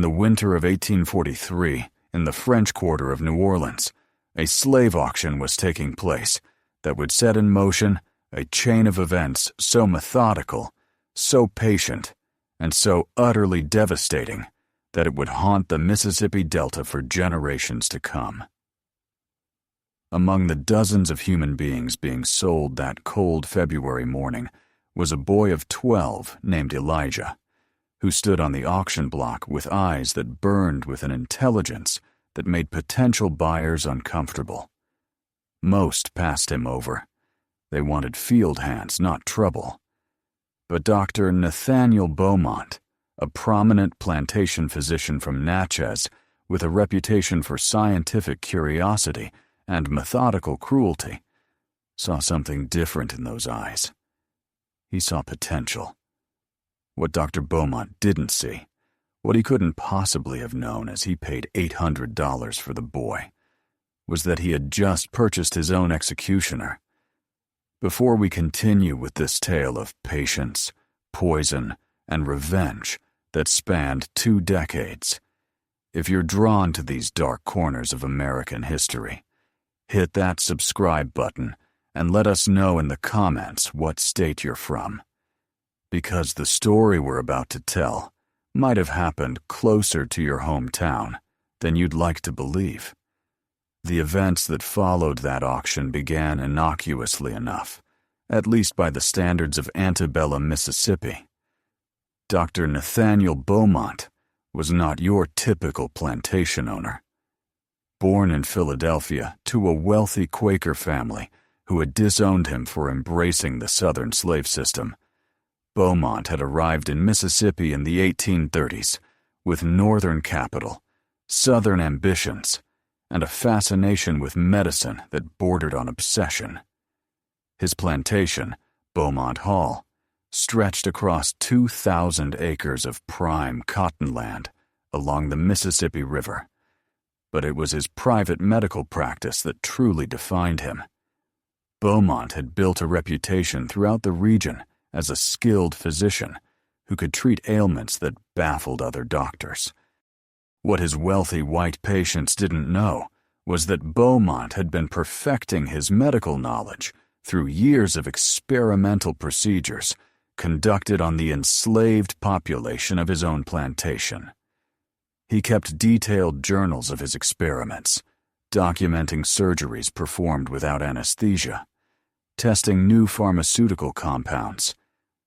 the winter of 1843, in the French Quarter of New Orleans, a slave auction was taking place that would set in motion a chain of events so methodical, so patient, and so utterly devastating that it would haunt the Mississippi Delta for generations to come. Among the dozens of human beings being sold that cold February morning was a boy of 12 named Elijah, who stood on the auction block with eyes that burned with an intelligence that made potential buyers uncomfortable. Most passed him over. They wanted field hands, not trouble. But Dr. Nathaniel Beaumont, a prominent plantation physician from Natchez with a reputation for scientific curiosity and methodical cruelty, saw something different in those eyes. He saw potential. What Dr. Beaumont didn't see, what he couldn't possibly have known as he paid $800 for the boy, was that he had just purchased his own executioner. Before we continue with this tale of patience, poison, and revenge that spanned 2 decades, if you're drawn to these dark corners of American history, hit that subscribe button and let us know in the comments what state you're from. Because the story we're about to tell might have happened closer to your hometown than you'd like to believe. The events that followed that auction began innocuously enough, at least by the standards of antebellum Mississippi. Dr. Nathaniel Beaumont was not your typical plantation owner. Born in Philadelphia to a wealthy Quaker family who had disowned him for embracing the Southern slave system, Beaumont had arrived in Mississippi in the 1830s with Northern capital, Southern ambitions, and a fascination with medicine that bordered on obsession. His plantation, Beaumont Hall, stretched across 2,000 acres of prime cotton land along the Mississippi River, but it was his private medical practice that truly defined him. Beaumont had built a reputation throughout the region as a skilled physician who could treat ailments that baffled other doctors. What his wealthy white patients didn't know was that Beaumont had been perfecting his medical knowledge through years of experimental procedures conducted on the enslaved population of his own plantation. He kept detailed journals of his experiments, documenting surgeries performed without anesthesia, testing new pharmaceutical compounds,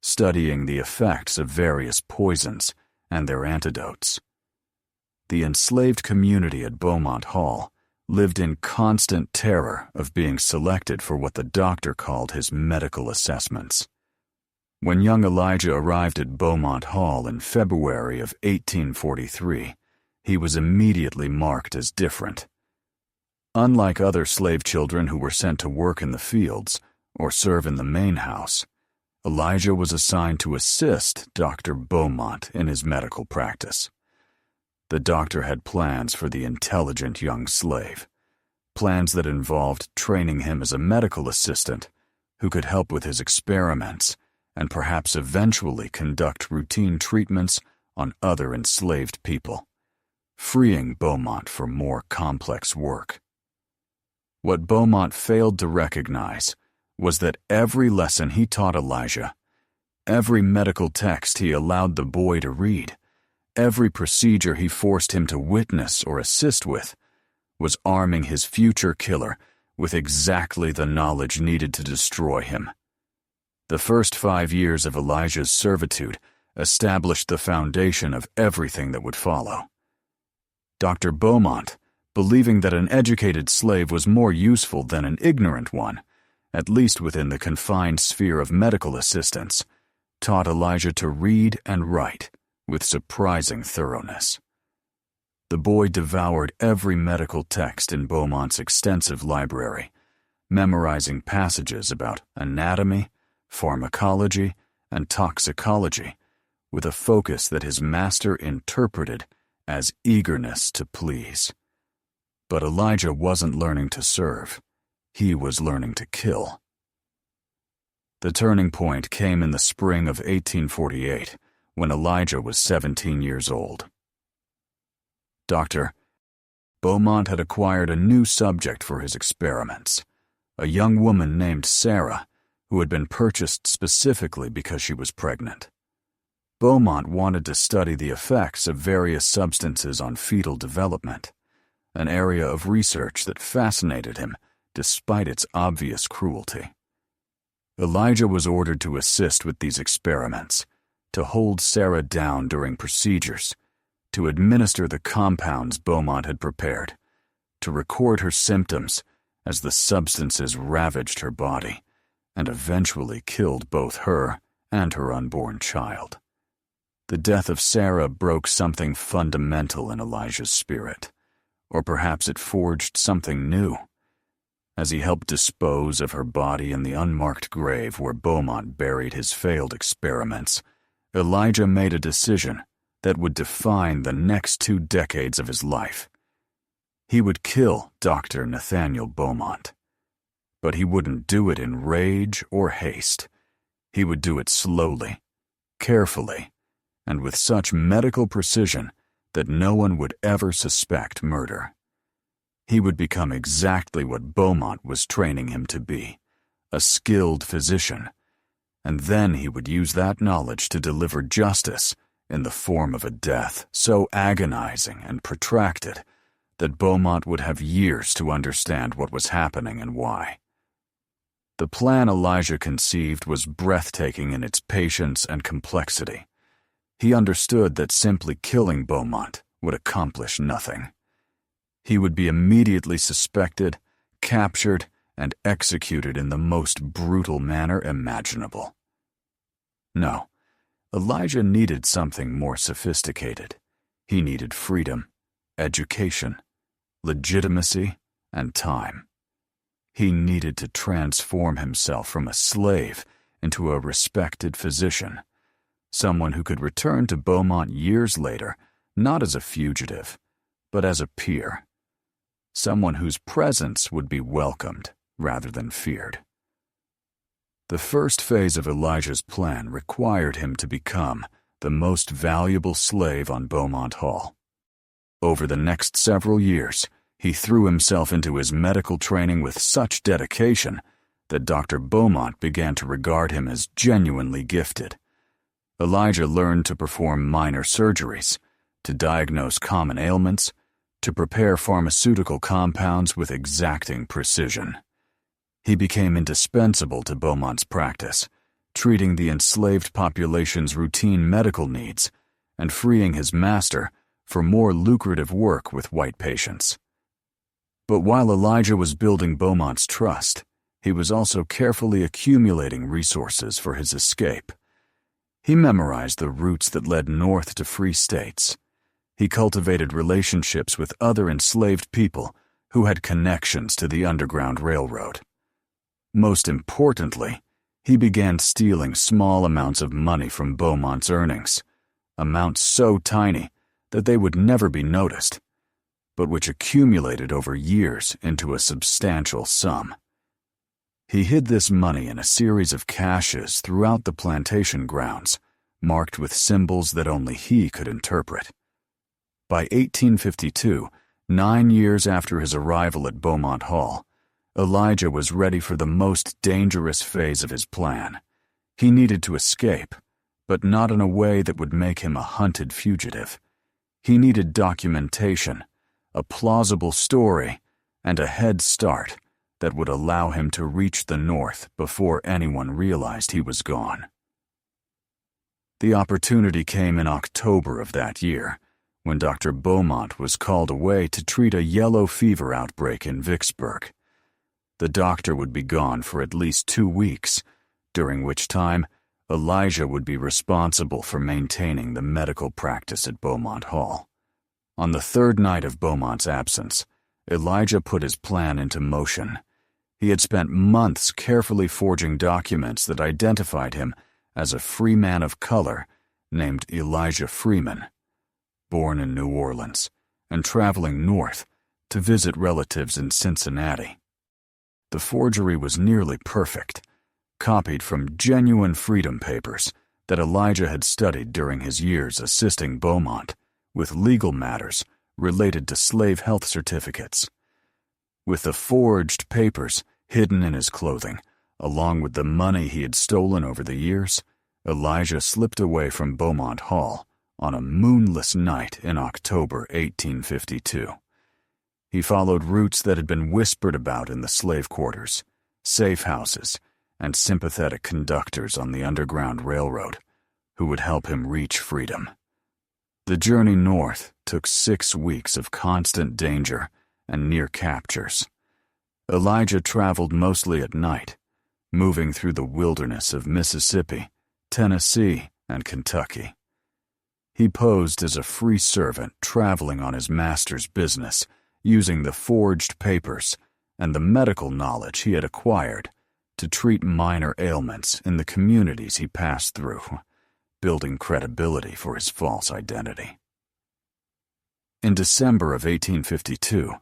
studying the effects of various poisons and their antidotes. The enslaved community at Beaumont Hall lived in constant terror of being selected for what the doctor called his medical assessments. When young Elijah arrived at Beaumont Hall in February of 1843, he was immediately marked as different. Unlike other slave children who were sent to work in the fields or serve in the main house, Elijah was assigned to assist Dr. Beaumont in his medical practice. The doctor had plans for the intelligent young slave, plans that involved training him as a medical assistant who could help with his experiments and perhaps eventually conduct routine treatments on other enslaved people, freeing Beaumont for more complex work. What Beaumont failed to recognize was that every lesson he taught Elijah, every medical text he allowed the boy to read, every procedure he forced him to witness or assist with, was arming his future killer with exactly the knowledge needed to destroy him. The first 5 years of Elijah's servitude established the foundation of everything that would follow. Dr. Beaumont, believing that an educated slave was more useful than an ignorant one, at least within the confined sphere of medical assistance, taught Elijah to read and write with surprising thoroughness. The boy devoured every medical text in Beaumont's extensive library, memorizing passages about anatomy, pharmacology, and toxicology, with a focus that his master interpreted as eagerness to please. But Elijah wasn't learning to serve. He was learning to kill. The turning point came in the spring of 1848, when Elijah was 17 years old. Dr. Beaumont had acquired a new subject for his experiments, a young woman named Sarah, who had been purchased specifically because she was pregnant. Beaumont wanted to study the effects of various substances on fetal development, an area of research that fascinated him despite its obvious cruelty. Elijah was ordered to assist with these experiments, to hold Sarah down during procedures, to administer the compounds Beaumont had prepared, to record her symptoms as the substances ravaged her body and eventually killed both her and her unborn child. The death of Sarah broke something fundamental in Elijah's spirit, or perhaps it forged something new. As he helped dispose of her body in the unmarked grave where Beaumont buried his failed experiments, Elijah made a decision that would define the next 2 decades of his life. He would kill Dr. Nathaniel Beaumont. But he wouldn't do it in rage or haste. He would do it slowly, carefully, and with such medical precision that no one would ever suspect murder. He would become exactly what Beaumont was training him to be, a skilled physician, and then he would use that knowledge to deliver justice in the form of a death so agonizing and protracted that Beaumont would have years to understand what was happening and why. The plan Elijah conceived was breathtaking in its patience and complexity. He understood that simply killing Beaumont would accomplish nothing. He would be immediately suspected, captured, and executed in the most brutal manner imaginable. No, Elijah needed something more sophisticated. He needed freedom, education, legitimacy, and time. He needed to transform himself from a slave into a respected physician, someone who could return to Beaumont years later, not as a fugitive, but as a peer. Someone whose presence would be welcomed rather than feared. The first phase of Elijah's plan required him to become the most valuable slave on Beaumont Hall. Over the next several years, he threw himself into his medical training with such dedication that Dr. Beaumont began to regard him as genuinely gifted. Elijah learned to perform minor surgeries, to diagnose common ailments, to prepare pharmaceutical compounds with exacting precision. He became indispensable to Beaumont's practice, treating the enslaved population's routine medical needs and freeing his master for more lucrative work with white patients. But while Elijah was building Beaumont's trust, he was also carefully accumulating resources for his escape. He memorized the routes that led north to free states. He cultivated relationships with other enslaved people who had connections to the Underground Railroad. Most importantly, he began stealing small amounts of money from Beaumont's earnings, amounts so tiny that they would never be noticed, but which accumulated over years into a substantial sum. He hid this money in a series of caches throughout the plantation grounds, marked with symbols that only he could interpret. By 1852, 9 years after his arrival at Beaumont Hall, Elijah was ready for the most dangerous phase of his plan. He needed to escape, but not in a way that would make him a hunted fugitive. He needed documentation, a plausible story, and a head start that would allow him to reach the north before anyone realized he was gone. The opportunity came in October of that year, when Dr. Beaumont was called away to treat a yellow fever outbreak in Vicksburg. The doctor would be gone for at least 2 weeks, during which time Elijah would be responsible for maintaining the medical practice at Beaumont Hall. On the 3rd night of Beaumont's absence, Elijah put his plan into motion. He had spent months carefully forging documents that identified him as a free man of color named Elijah Freeman, born in New Orleans and traveling north to visit relatives in Cincinnati. The forgery was nearly perfect, copied from genuine freedom papers that Elijah had studied during his years assisting Beaumont with legal matters related to slave health certificates. With the forged papers hidden in his clothing, along with the money he had stolen over the years, Elijah slipped away from Beaumont Hall on a moonless night in October 1852. He followed routes that had been whispered about in the slave quarters, safe houses, and sympathetic conductors on the Underground Railroad who would help him reach freedom. The journey north took 6 weeks of constant danger and near captures. Elijah traveled mostly at night, moving through the wilderness of Mississippi, Tennessee, and Kentucky. He posed as a free servant traveling on his master's business, using the forged papers and the medical knowledge he had acquired to treat minor ailments in the communities he passed through, building credibility for his false identity. In December of 1852,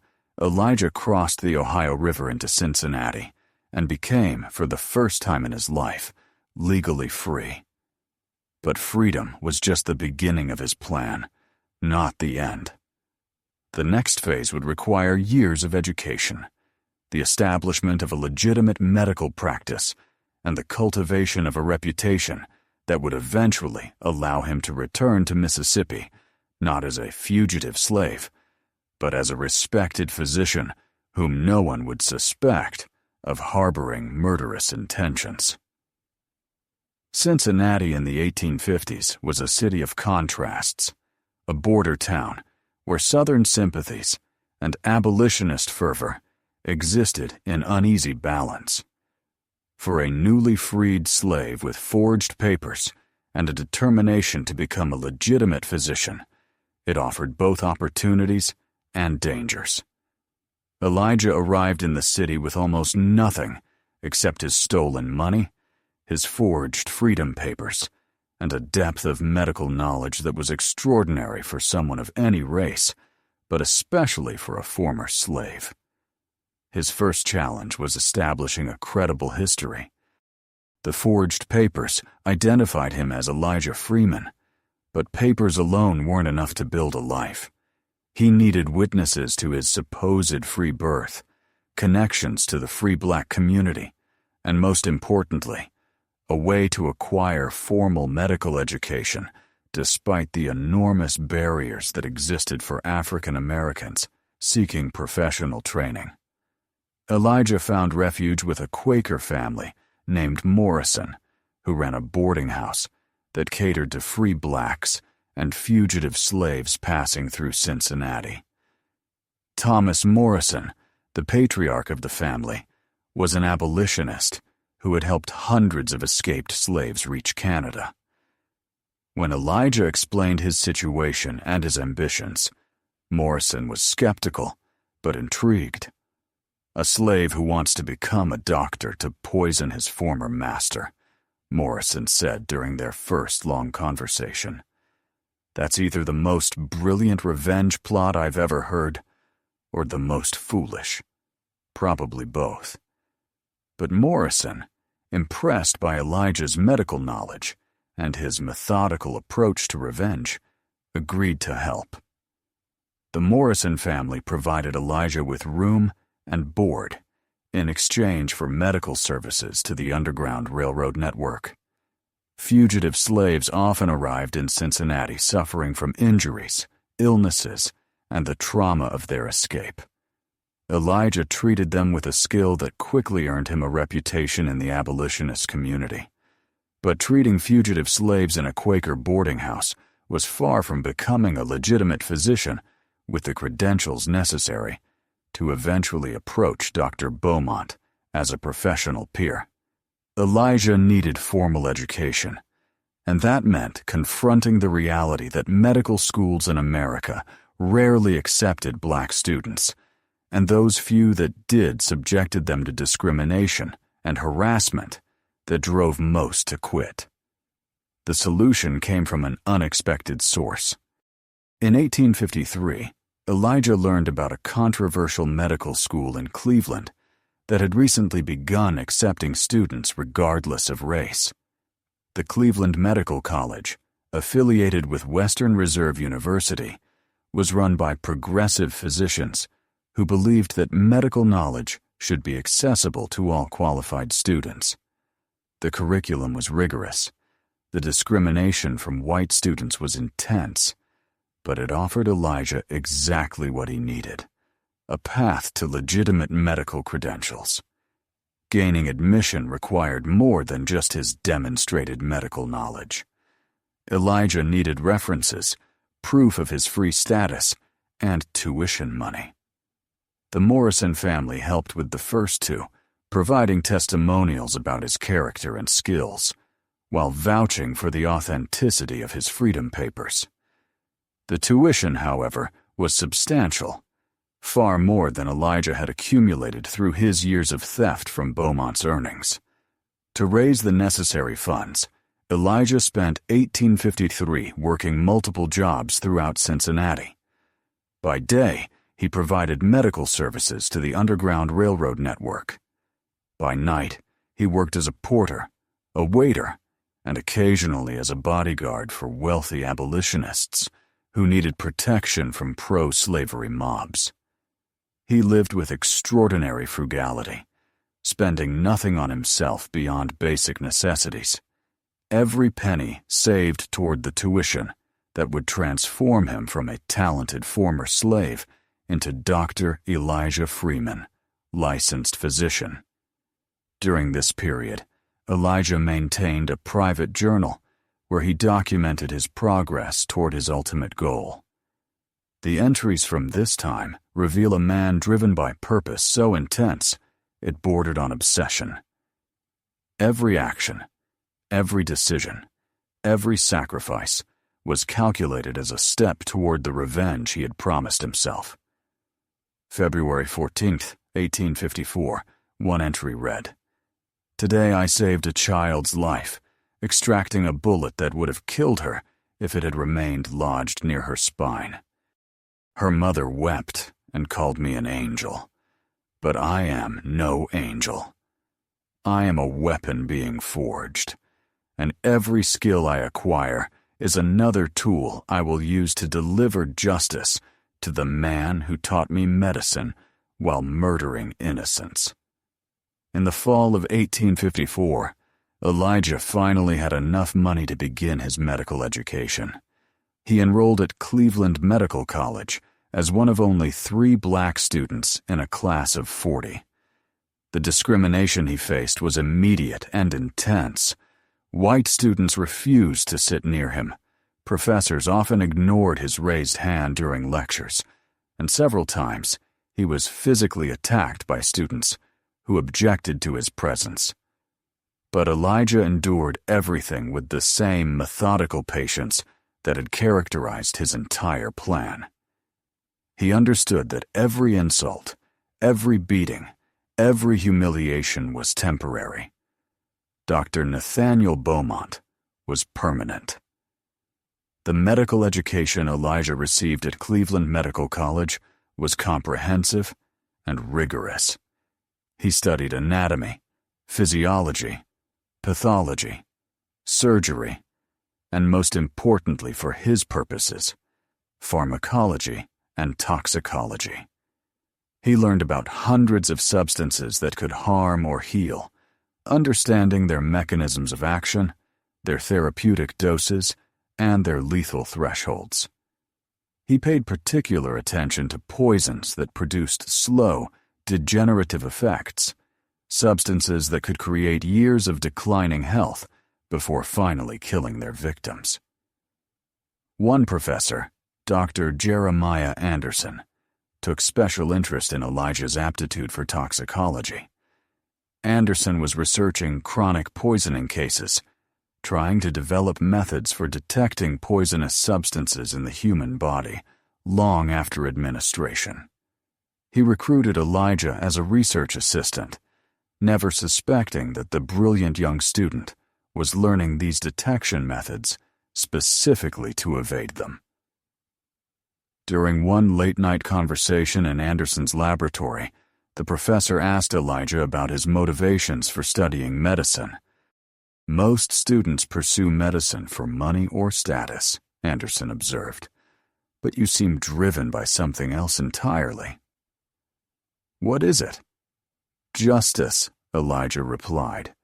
Elijah crossed the Ohio River into Cincinnati and became, for the first time in his life, legally free. But freedom was just the beginning of his plan, not the end. The next phase would require years of education, the establishment of a legitimate medical practice, and the cultivation of a reputation that would eventually allow him to return to Mississippi, not as a fugitive slave, but as a respected physician whom no one would suspect of harboring murderous intentions. Cincinnati in the 1850s was a city of contrasts, a border town where Southern sympathies and abolitionist fervor existed in uneasy balance. For a newly freed slave with forged papers and a determination to become a legitimate physician, it offered both opportunities and dangers. Elijah arrived in the city with almost nothing except his stolen money, his forged freedom papers, and a depth of medical knowledge that was extraordinary for someone of any race, but especially for a former slave. His first challenge was establishing a credible history. The forged papers identified him as Elijah Freeman, but papers alone weren't enough to build a life. He needed witnesses to his supposed free birth, connections to the free black community, and most importantly, a way to acquire formal medical education despite the enormous barriers that existed for African Americans seeking professional training. Elijah found refuge with a Quaker family named Morrison, who ran a boarding house that catered to free blacks and fugitive slaves passing through Cincinnati. Thomas Morrison, the patriarch of the family, was an abolitionist who had helped hundreds of escaped slaves reach Canada. When Elijah explained his situation and his ambitions, Morrison was skeptical but intrigued. A slave who wants to become a doctor to poison his former master, Morrison said during their first long conversation. That's either the most brilliant revenge plot I've ever heard, or the most foolish. Probably both. But Morrison, impressed by Elijah's medical knowledge and his methodical approach to revenge, agreed to help. The Morrison family provided Elijah with room and board in exchange for medical services to the Underground Railroad network. Fugitive slaves often arrived in Cincinnati suffering from injuries, illnesses, and the trauma of their escape. Elijah treated them with a skill that quickly earned him a reputation in the abolitionist community. But treating fugitive slaves in a Quaker boarding house was far from becoming a legitimate physician with the credentials necessary to eventually approach Dr. Beaumont as a professional peer. Elijah needed formal education, and that meant confronting the reality that medical schools in America rarely accepted black students, and those few that did subjected them to discrimination and harassment that drove most to quit. The solution came from an unexpected source. In 1853, Elijah learned about a controversial medical school in Cleveland that had recently begun accepting students regardless of race. The Cleveland Medical College, affiliated with Western Reserve University, was run by progressive physicians who believed that medical knowledge should be accessible to all qualified students. The curriculum was rigorous. The discrimination from white students was intense, but it offered Elijah exactly what he needed: a path to legitimate medical credentials. Gaining admission required more than just his demonstrated medical knowledge. Elijah needed references, proof of his free status, and tuition money. The Morrison family helped with the first two, providing testimonials about his character and skills, while vouching for the authenticity of his freedom papers. The tuition, however, was substantial, far more than Elijah had accumulated through his years of theft from Beaumont's earnings. To raise the necessary funds, Elijah spent 1853 working multiple jobs throughout Cincinnati. By day, he provided medical services to the Underground Railroad network. By night, he worked as a porter, a waiter, and occasionally as a bodyguard for wealthy abolitionists who needed protection from pro-slavery mobs. He lived with extraordinary frugality, spending nothing on himself beyond basic necessities. Every penny saved toward the tuition that would transform him from a talented former slave into Dr. Elijah Freeman, licensed physician. During this period, Elijah maintained a private journal where he documented his progress toward his ultimate goal. The entries from this time reveal a man driven by purpose so intense it bordered on obsession. Every action, every decision, every sacrifice was calculated as a step toward the revenge he had promised himself. February 14th, 1854, one entry read, "Today I saved a child's life, extracting a bullet that would have killed her if it had remained lodged near her spine. Her mother wept and called me an angel, but I am no angel. I am a weapon being forged, and every skill I acquire is another tool I will use to deliver justice to the man who taught me medicine while murdering innocents." In the fall of 1854, Elijah finally had enough money to begin his medical education. He enrolled at Cleveland Medical College as one of only 3 black students in a class of 40. The discrimination he faced was immediate and intense. White students refused to sit near him. Professors often ignored his raised hand during lectures, and several times he was physically attacked by students who objected to his presence. But Elijah endured everything with the same methodical patience that had characterized his entire plan. He understood that every insult, every beating, every humiliation was temporary. Dr. Nathaniel Beaumont was permanent. The medical education Elijah received at Cleveland Medical College was comprehensive and rigorous. He studied anatomy, physiology, pathology, surgery, and most importantly for his purposes, pharmacology and toxicology. He learned about hundreds of substances that could harm or heal, understanding their mechanisms of action, their therapeutic doses, and their lethal thresholds. He paid particular attention to poisons that produced slow, degenerative effects, substances that could create years of declining health before finally killing their victims. One professor, Dr. Jeremiah Anderson, took special interest in Elijah's aptitude for toxicology. Anderson was researching chronic poisoning cases, trying to develop methods for detecting poisonous substances in the human body long after administration. He recruited Elijah as a research assistant, never suspecting that the brilliant young student was learning these detection methods specifically to evade them. During one late-night conversation in Anderson's laboratory, the professor asked Elijah about his motivations for studying medicine. "Most students pursue medicine for money or status," Anderson observed. but you seem driven by something else entirely." "What is it?" "Justice," Elijah replied,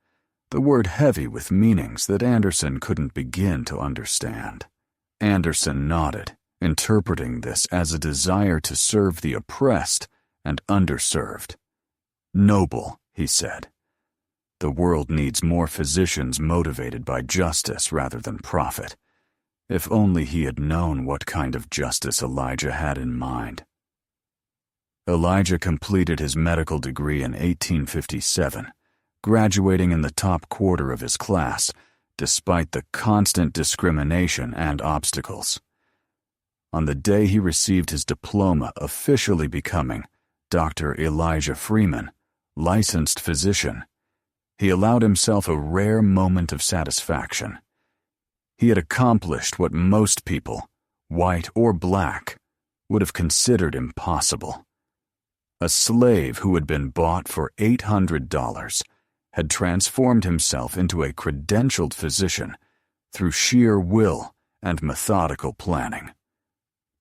the word heavy with meanings that Anderson couldn't begin to understand. Anderson nodded, interpreting this as a desire to serve the oppressed and underserved. "Noble," he said. "The world needs more physicians motivated by justice rather than profit. If only he had known what kind of justice Elijah had in mind." Elijah completed his medical degree in 1857, graduating in the top quarter of his class, despite the constant discrimination and obstacles. On the day he received his diploma, officially becoming Dr. Elijah Freeman, licensed physician, he allowed himself a rare moment of satisfaction. He had accomplished what most people, white or black, would have considered impossible. A slave who had been bought for $800 had transformed himself into a credentialed physician through sheer will and methodical planning.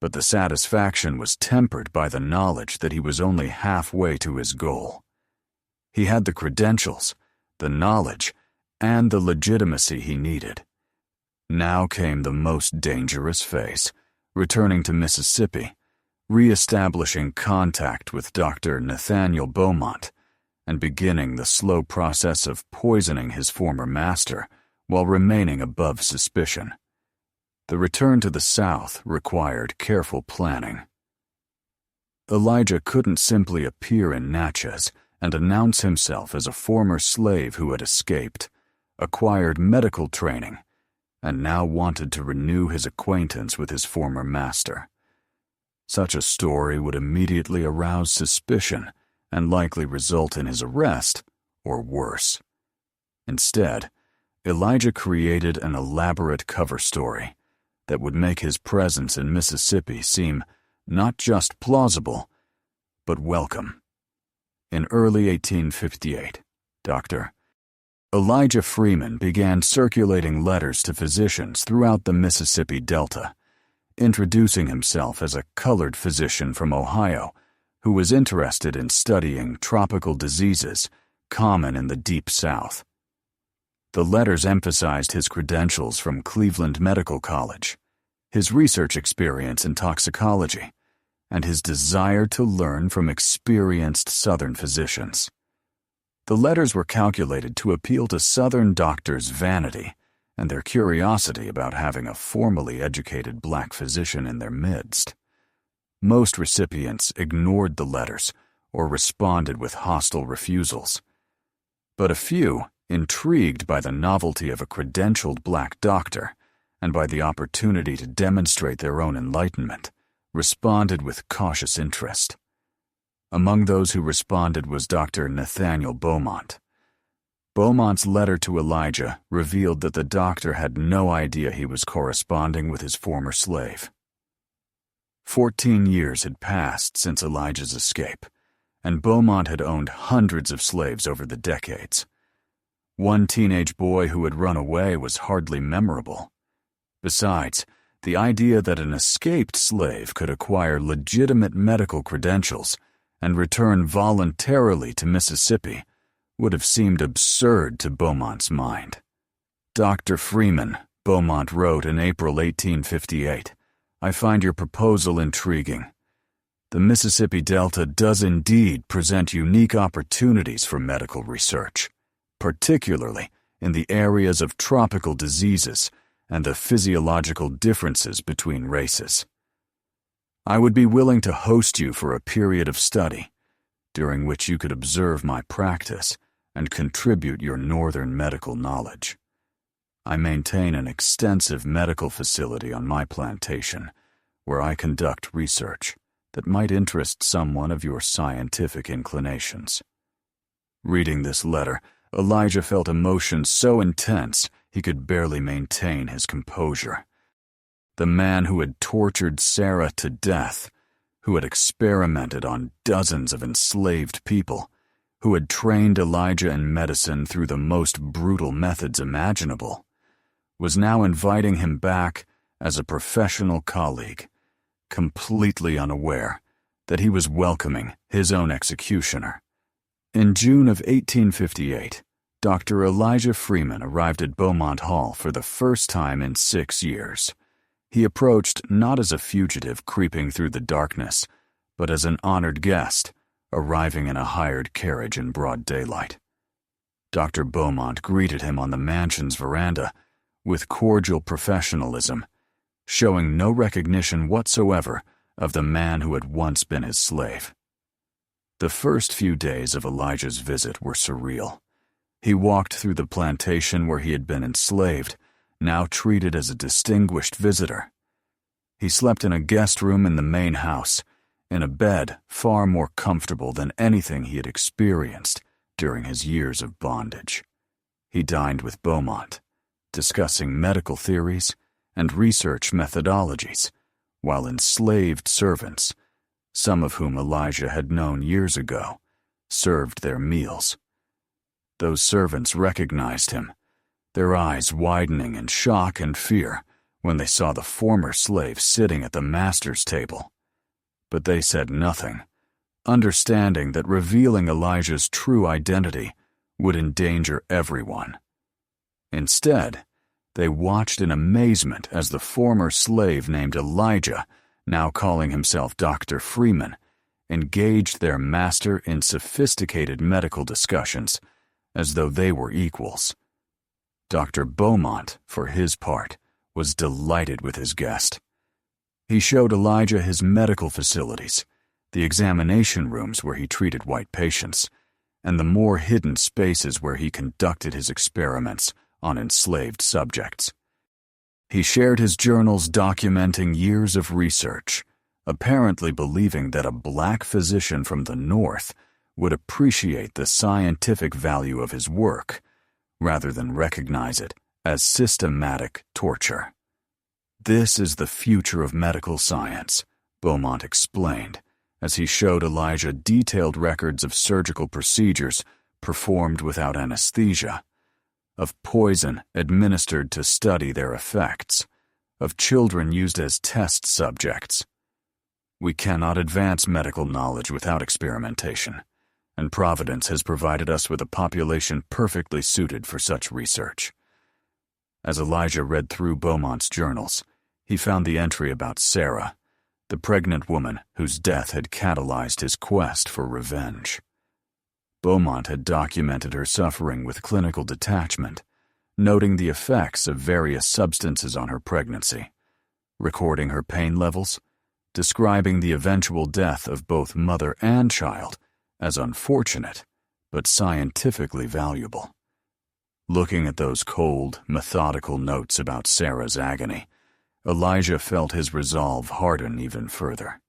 But the satisfaction was tempered by the knowledge that he was only halfway to his goal. He had the credentials, the knowledge, and the legitimacy he needed. Now came the most dangerous phase, returning to Mississippi, re-establishing contact with Dr. Nathaniel Beaumont, and beginning the slow process of poisoning his former master while remaining above suspicion. The return to the South required careful planning. Elijah couldn't simply appear in Natchez and announce himself as a former slave who had escaped, acquired medical training, and now wanted to renew his acquaintance with his former master. Such a story would immediately arouse suspicion and likely result in his arrest, or worse. Instead, Elijah created an elaborate cover story that would make his presence in Mississippi seem not just plausible, but welcome. In early 1858, Dr. Elijah Freeman began circulating letters to physicians throughout the Mississippi Delta, introducing himself as a colored physician from Ohio who was interested in studying tropical diseases common in the Deep South. The letters emphasized his credentials from Cleveland Medical College, his research experience in toxicology, and his desire to learn from experienced Southern physicians. The letters were calculated to appeal to Southern doctors' vanity and their curiosity about having a formally educated black physician in their midst. Most recipients ignored the letters or responded with hostile refusals. But a few, intrigued by the novelty of a credentialed black doctor and by the opportunity to demonstrate their own enlightenment, responded with cautious interest. Among those who responded was Dr. Nathaniel Beaumont. Beaumont's letter to Elijah revealed that the doctor had no idea he was corresponding with his former slave. 14 years had passed since Elijah's escape, and Beaumont had owned hundreds of slaves over the decades. One teenage boy who had run away was hardly memorable. Besides, the idea that an escaped slave could acquire legitimate medical credentials and return voluntarily to Mississippi would have seemed absurd to Beaumont's mind. "Dr. Freeman," Beaumont wrote in April 1858, "I find your proposal intriguing. The Mississippi Delta does indeed present unique opportunities for medical research, particularly in the areas of tropical diseases and the physiological differences between races. I would be willing to host you for a period of study, during which you could observe my practice and contribute your northern medical knowledge. I maintain an extensive medical facility on my plantation, where I conduct research that might interest someone of your scientific inclinations." Reading this letter, Elijah felt emotion so intense he could barely maintain his composure. The man who had tortured Sarah to death, who had experimented on dozens of enslaved people, who had trained Elijah in medicine through the most brutal methods imaginable, was now inviting him back as a professional colleague, completely unaware that he was welcoming his own executioner. In June of 1858, Dr. Elijah Freeman arrived at Beaumont Hall for the first time in 6 years. He approached not as a fugitive creeping through the darkness, but as an honored guest, arriving in a hired carriage in broad daylight. Dr. Beaumont greeted him on the mansion's veranda with cordial professionalism, showing no recognition whatsoever of the man who had once been his slave. The first few days of Elijah's visit were surreal. He walked through the plantation where he had been enslaved, now treated as a distinguished visitor. He slept in a guest room in the main house, in a bed far more comfortable than anything he had experienced during his years of bondage. He dined with Beaumont, discussing medical theories and research methodologies, while enslaved servants, some of whom Elijah had known years ago, served their meals. Those servants recognized him, their eyes widening in shock and fear when they saw the former slave sitting at the master's table. But they said nothing, understanding that revealing Elijah's true identity would endanger everyone. Instead, they watched in amazement as the former slave named Elijah, now calling himself Dr. Freeman, engaged their master in sophisticated medical discussions as though they were equals. Dr. Beaumont, for his part, was delighted with his guest. He showed Elijah his medical facilities, the examination rooms where he treated white patients, and the more hidden spaces where he conducted his experiments on enslaved subjects. He shared his journals documenting years of research, apparently believing that a black physician from the North would appreciate the scientific value of his work, rather than recognize it as systematic torture. "This is the future of medical science," Beaumont explained, as he showed Elijah detailed records of surgical procedures performed without anesthesia, of poison administered to study their effects, of children used as test subjects. "We cannot advance medical knowledge without experimentation, and Providence has provided us with a population perfectly suited for such research." As Elijah read through Beaumont's journals, he found the entry about Sarah, the pregnant woman whose death had catalyzed his quest for revenge. Beaumont had documented her suffering with clinical detachment, noting the effects of various substances on her pregnancy, recording her pain levels, describing the eventual death of both mother and child as unfortunate but scientifically valuable. Looking at those cold, methodical notes about Sarah's agony, Elijah felt his resolve harden even further.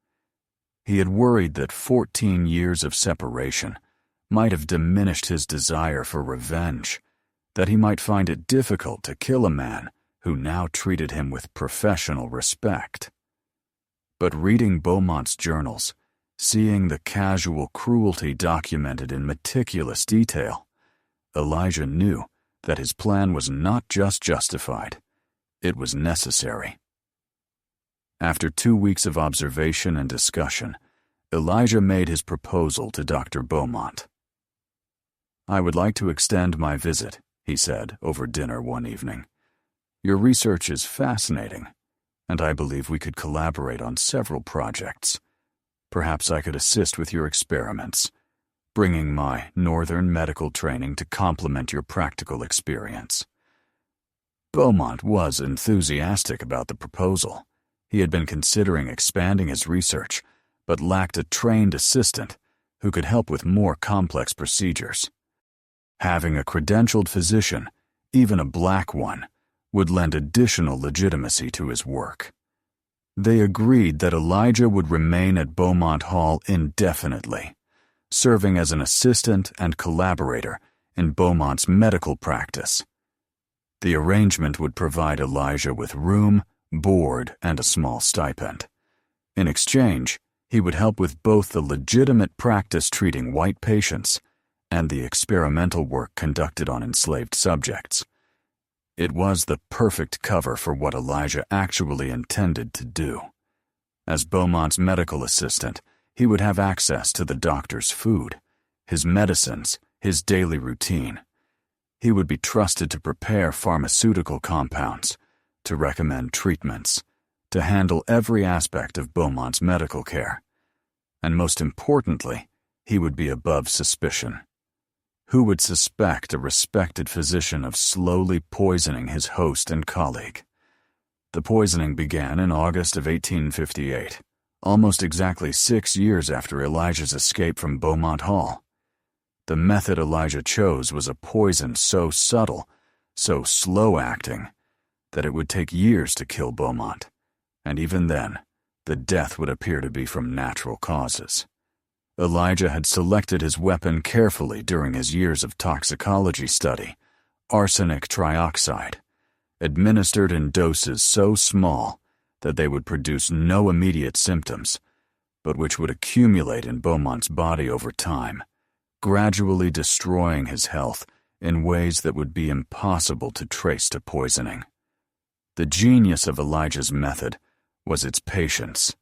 He had worried that 14 years of separation might have diminished his desire for revenge, that he might find it difficult to kill a man who now treated him with professional respect. But reading Beaumont's journals, seeing the casual cruelty documented in meticulous detail, Elijah knew that his plan was not just justified, it was necessary. After 2 weeks of observation and discussion, Elijah made his proposal to Dr. Beaumont. "I would like to extend my visit," he said over dinner one evening. "Your research is fascinating, and I believe we could collaborate on several projects. Perhaps I could assist with your experiments, bringing my northern medical training to complement your practical experience." Beaumont was enthusiastic about the proposal. He had been considering expanding his research, but lacked a trained assistant who could help with more complex procedures. Having a credentialed physician, even a black one, would lend additional legitimacy to his work. They agreed that Elijah would remain at Beaumont Hall indefinitely, serving as an assistant and collaborator in Beaumont's medical practice. The arrangement would provide Elijah with room, board, and a small stipend. In exchange, he would help with both the legitimate practice treating white patients and the experimental work conducted on enslaved subjects. It was the perfect cover for what Elijah actually intended to do. As Beaumont's medical assistant, he would have access to the doctor's food, his medicines, his daily routine. He would be trusted to prepare pharmaceutical compounds, to recommend treatments, to handle every aspect of Beaumont's medical care. And most importantly, he would be above suspicion. Who would suspect a respected physician of slowly poisoning his host and colleague? The poisoning began in August of 1858, almost exactly 6 years after Elijah's escape from Beaumont Hall. The method Elijah chose was a poison so subtle, so slow-acting, that it would take years to kill Beaumont, and even then, the death would appear to be from natural causes. Elijah had selected his weapon carefully during his years of toxicology study, arsenic trioxide, administered in doses so small that they would produce no immediate symptoms, but which would accumulate in Beaumont's body over time, gradually destroying his health in ways that would be impossible to trace to poisoning. The genius of Elijah's method was its patience.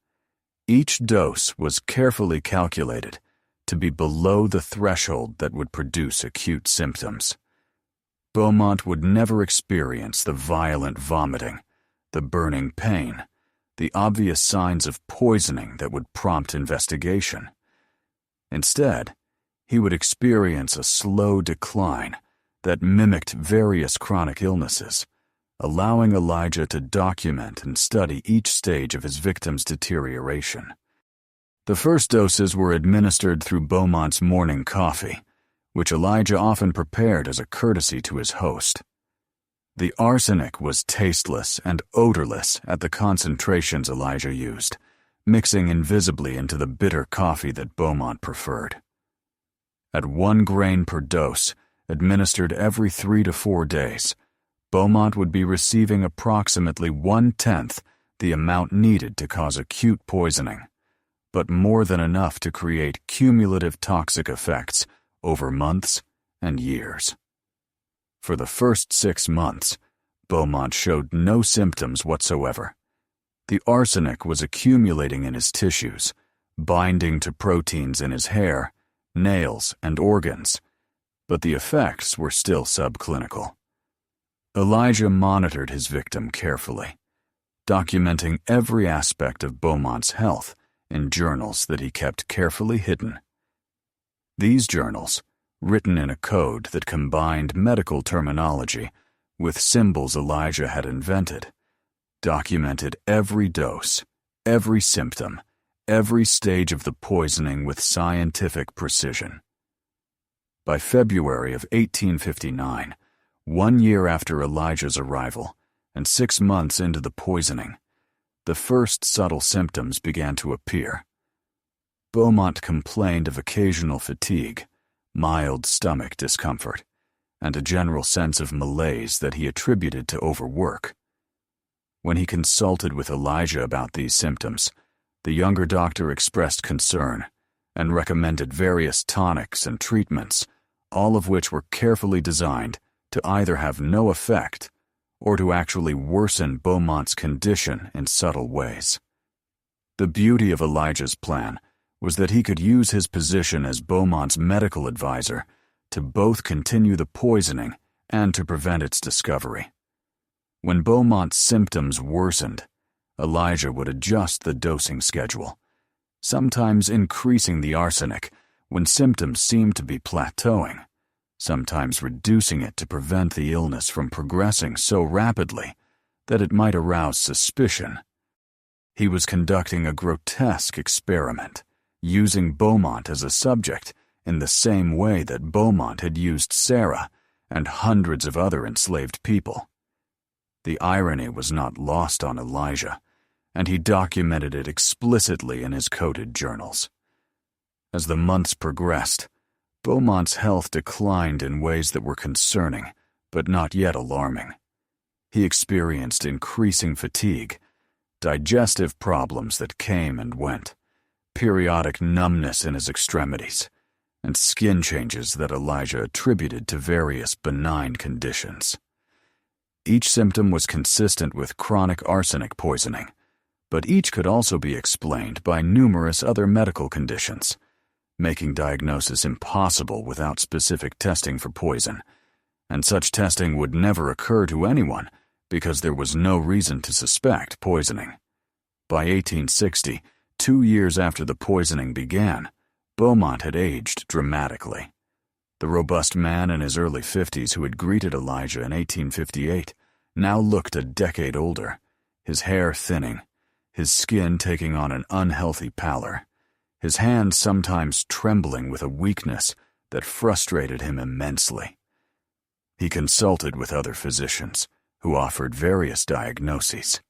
Each dose was carefully calculated to be below the threshold that would produce acute symptoms. Beaumont would never experience the violent vomiting, the burning pain, the obvious signs of poisoning that would prompt investigation. Instead, he would experience a slow decline that mimicked various chronic illnesses, allowing Elijah to document and study each stage of his victim's deterioration. The first doses were administered through Beaumont's morning coffee, which Elijah often prepared as a courtesy to his host. The arsenic was tasteless and odorless at the concentrations Elijah used, mixing invisibly into the bitter coffee that Beaumont preferred. At 1 grain per dose, administered every 3 to 4 days, Beaumont would be receiving approximately 1/10 the amount needed to cause acute poisoning, but more than enough to create cumulative toxic effects over months and years. For the first 6 months, Beaumont showed no symptoms whatsoever. The arsenic was accumulating in his tissues, binding to proteins in his hair, nails, and organs, but the effects were still subclinical. Elijah monitored his victim carefully, documenting every aspect of Beaumont's health in journals that he kept carefully hidden. These journals, written in a code that combined medical terminology with symbols Elijah had invented, documented every dose, every symptom, every stage of the poisoning with scientific precision. By February of 1859, 1 year after Elijah's arrival, and 6 months into the poisoning, the first subtle symptoms began to appear. Beaumont complained of occasional fatigue, mild stomach discomfort, and a general sense of malaise that he attributed to overwork. When he consulted with Elijah about these symptoms, the younger doctor expressed concern and recommended various tonics and treatments, all of which were carefully designed to either have no effect or to actually worsen Beaumont's condition in subtle ways. The beauty of Elijah's plan was that he could use his position as Beaumont's medical advisor to both continue the poisoning and to prevent its discovery. When Beaumont's symptoms worsened, Elijah would adjust the dosing schedule, sometimes increasing the arsenic when symptoms seemed to be plateauing, sometimes reducing it to prevent the illness from progressing so rapidly that it might arouse suspicion. He was conducting a grotesque experiment, using Beaumont as a subject in the same way that Beaumont had used Sarah and hundreds of other enslaved people. The irony was not lost on Elijah, and he documented it explicitly in his coded journals. As the months progressed, Beaumont's health declined in ways that were concerning, but not yet alarming. He experienced increasing fatigue, digestive problems that came and went, periodic numbness in his extremities, and skin changes that Elijah attributed to various benign conditions. Each symptom was consistent with chronic arsenic poisoning, but each could also be explained by numerous other medical conditions, making diagnosis impossible without specific testing for poison, and such testing would never occur to anyone because there was no reason to suspect poisoning. By 1860, 2 years after the poisoning began, Beaumont had aged dramatically. The robust man in his early 50s who had greeted Elijah in 1858 now looked a decade older, his hair thinning, his skin taking on an unhealthy pallor, his hands sometimes trembling with a weakness that frustrated him immensely. He consulted with other physicians, who offered various diagnoses.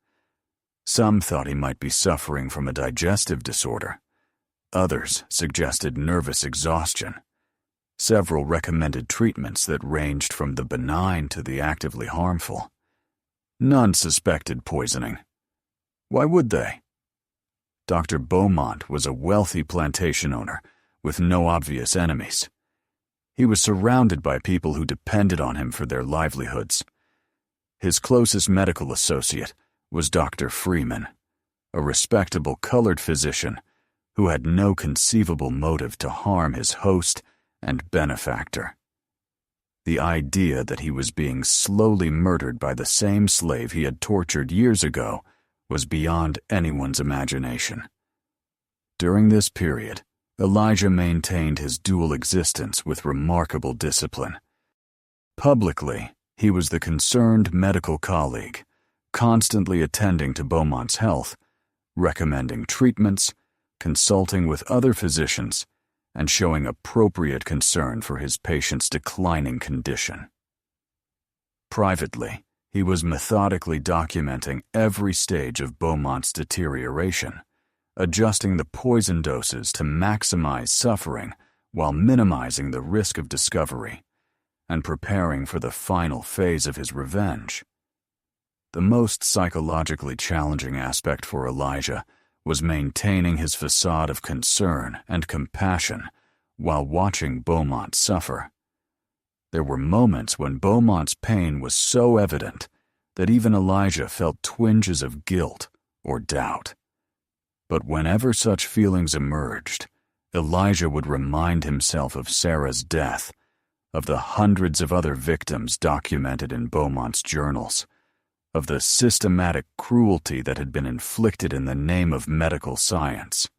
Some thought he might be suffering from a digestive disorder. Others suggested nervous exhaustion. Several recommended treatments that ranged from the benign to the actively harmful. None suspected poisoning. Why would they? Dr. Beaumont was a wealthy plantation owner with no obvious enemies. He was surrounded by people who depended on him for their livelihoods. His closest medical associate was Dr. Freeman, a respectable colored physician who had no conceivable motive to harm his host and benefactor. The idea that he was being slowly murdered by the same slave he had tortured years ago was beyond anyone's imagination. During this period, Elijah maintained his dual existence with remarkable discipline. Publicly, he was the concerned medical colleague, constantly attending to Beaumont's health, recommending treatments, consulting with other physicians, and showing appropriate concern for his patient's declining condition. Privately, he was methodically documenting every stage of Beaumont's deterioration, adjusting the poison doses to maximize suffering while minimizing the risk of discovery, and preparing for the final phase of his revenge. The most psychologically challenging aspect for Elijah was maintaining his facade of concern and compassion while watching Beaumont suffer. There were moments when Beaumont's pain was so evident that even Elijah felt twinges of guilt or doubt. But whenever such feelings emerged, Elijah would remind himself of Sarah's death, of the hundreds of other victims documented in Beaumont's journals, of the systematic cruelty that had been inflicted in the name of medical science.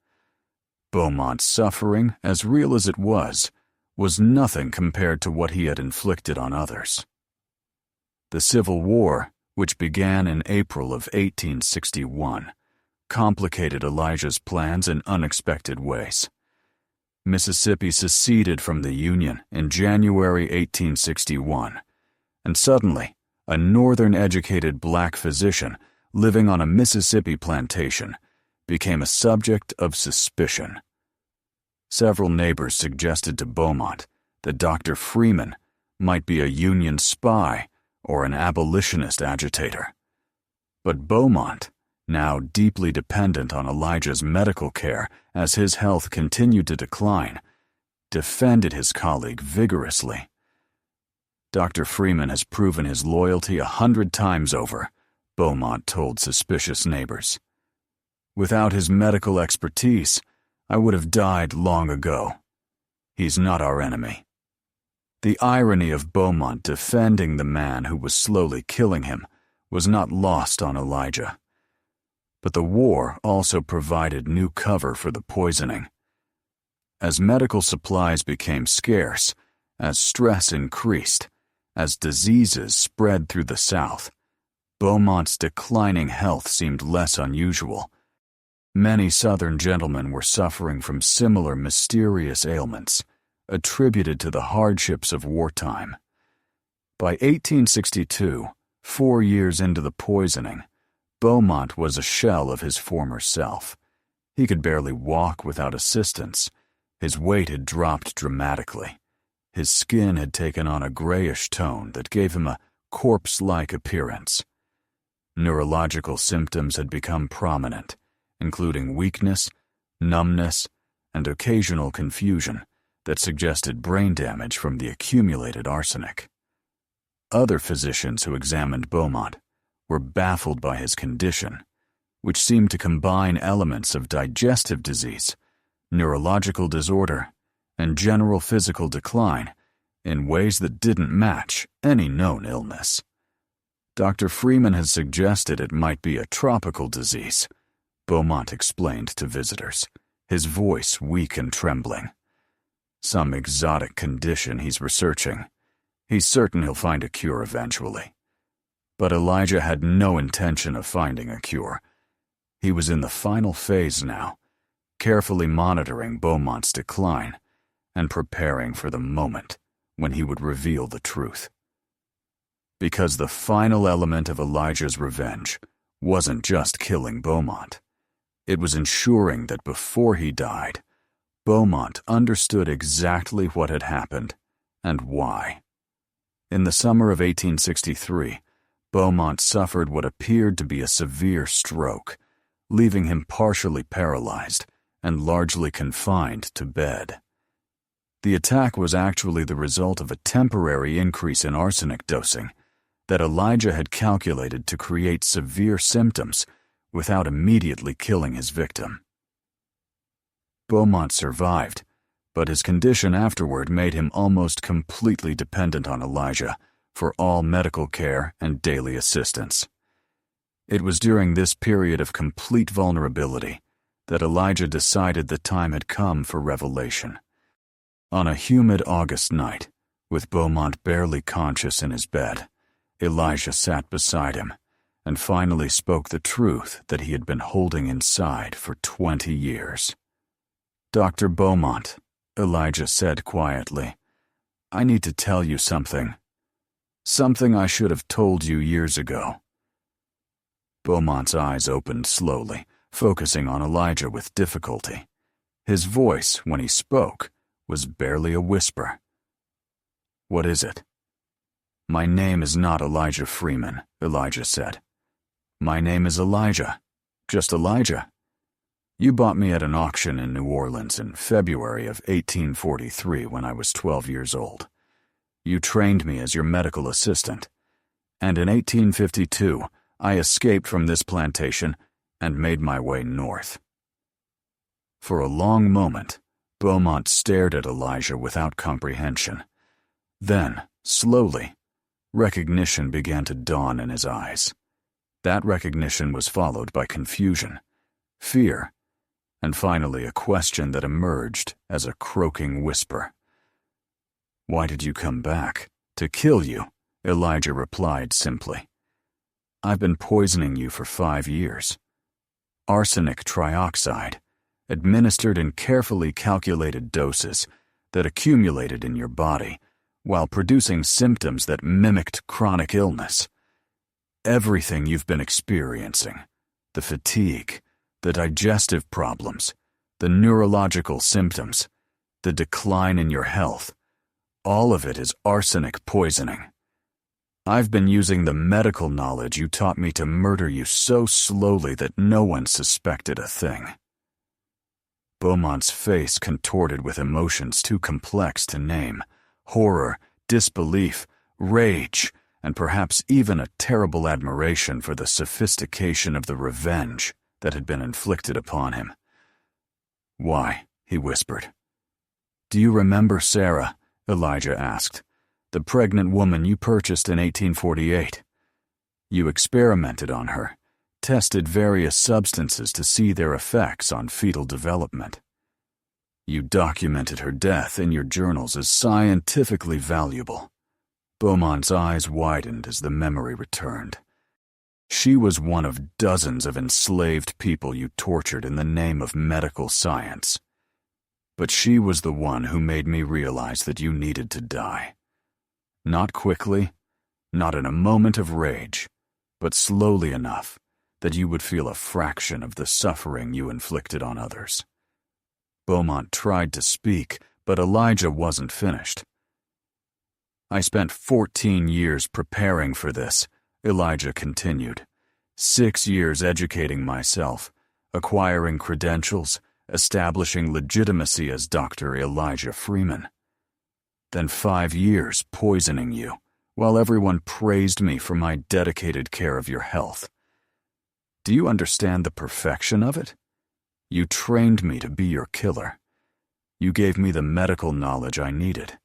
Beaumont's suffering, as real as it was nothing compared to what he had inflicted on others. The Civil War, which began in April of 1861, complicated Elijah's plans in unexpected ways. Mississippi seceded from the Union in January 1861, and suddenly, a northern-educated black physician living on a Mississippi plantation became a subject of suspicion. Several neighbors suggested to Beaumont that Dr. Freeman might be a Union spy or an abolitionist agitator. But Beaumont, now deeply dependent on Elijah's medical care as his health continued to decline, defended his colleague vigorously. Dr. Freeman has proven his loyalty 100 times over, Beaumont told suspicious neighbors. Without his medical expertise, I would have died long ago. He's not our enemy. The irony of Beaumont defending the man who was slowly killing him was not lost on Elijah. But the war also provided new cover for the poisoning. As medical supplies became scarce, as stress increased, as diseases spread through the South, Beaumont's declining health seemed less unusual. Many Southern gentlemen were suffering from similar mysterious ailments, attributed to the hardships of wartime. By 1862, 4 years into the poisoning, Beaumont was a shell of his former self. He could barely walk without assistance. His weight had dropped dramatically. His skin had taken on a grayish tone that gave him a corpse-like appearance. Neurological symptoms had become prominent, including weakness, numbness, and occasional confusion that suggested brain damage from the accumulated arsenic. Other physicians who examined Beaumont were baffled by his condition. which seemed to combine elements of digestive disease, neurological disorder, and general physical decline in ways that didn't match any known illness. Dr. Freeman has suggested it might be a tropical disease, Beaumont explained to visitors, his voice weak and trembling. Some exotic condition he's researching. He's certain he'll find a cure eventually. But Elijah had no intention of finding a cure. He was in the final phase now, carefully monitoring Beaumont's decline and preparing for the moment when he would reveal the truth. Because the final element of Elijah's revenge wasn't just killing Beaumont. It was ensuring that before he died, Beaumont understood exactly what had happened and why. In the summer of 1863, Beaumont suffered what appeared to be a severe stroke, leaving him partially paralyzed and largely confined to bed. The attack was actually the result of a temporary increase in arsenic dosing that Elijah had calculated to create severe symptoms without immediately killing his victim. Beaumont survived, but his condition afterward made him almost completely dependent on Elijah for all medical care and daily assistance. It was during this period of complete vulnerability that Elijah decided the time had come for revelation. On a humid August night, with Beaumont barely conscious in his bed, Elijah sat beside him and finally spoke the truth that he had been holding inside for 20 years. "Dr. Beaumont," Elijah said quietly, "I need to tell you something. Something I should have told you years ago." Beaumont's eyes opened slowly, focusing on Elijah with difficulty. His voice, when he spoke, was barely a whisper. "What is it?" "My name is not Elijah Freeman," Elijah said. "My name is Elijah. Just Elijah. You bought me at an auction in New Orleans in February of 1843 when I was 12 years old. You trained me as your medical assistant, and in 1852 I escaped from this plantation and made my way north." For a long moment, Beaumont stared at Elijah without comprehension. Then, slowly, recognition began to dawn in his eyes. That recognition was followed by confusion, fear, and finally a question that emerged as a croaking whisper. "Why did you come back? To kill you," Elijah replied simply. "I've been poisoning you for 5 years. Arsenic trioxide, administered in carefully calculated doses that accumulated in your body while producing symptoms that mimicked chronic illness. Everything you've been experiencing, the fatigue, the digestive problems, the neurological symptoms, the decline in your health, all of it is arsenic poisoning. I've been using the medical knowledge you taught me to murder you so slowly that no one suspected a thing." Beaumont's face contorted with emotions too complex to name: horror, disbelief, rage, and perhaps even a terrible admiration for the sophistication of the revenge that had been inflicted upon him. "Why?" he whispered. "Do you remember Sarah?" Elijah asked. "The pregnant woman you purchased in 1848. You experimented on her, tested various substances to see their effects on fetal development. You documented her death in your journals as scientifically valuable." Beaumont's eyes widened as the memory returned. "She was one of dozens of enslaved people you tortured in the name of medical science. But she was the one who made me realize that you needed to die. Not quickly, not in a moment of rage, but slowly enough that you would feel a fraction of the suffering you inflicted on others." Beaumont tried to speak, but Elijah wasn't finished. "I spent 14 years preparing for this," Elijah continued. 6 years educating myself, acquiring credentials, establishing legitimacy as Dr. Elijah Freeman. Then 5 years poisoning you, while everyone praised me for my dedicated care of your health. Do you understand the perfection of it? You trained me to be your killer. You gave me the medical knowledge I needed.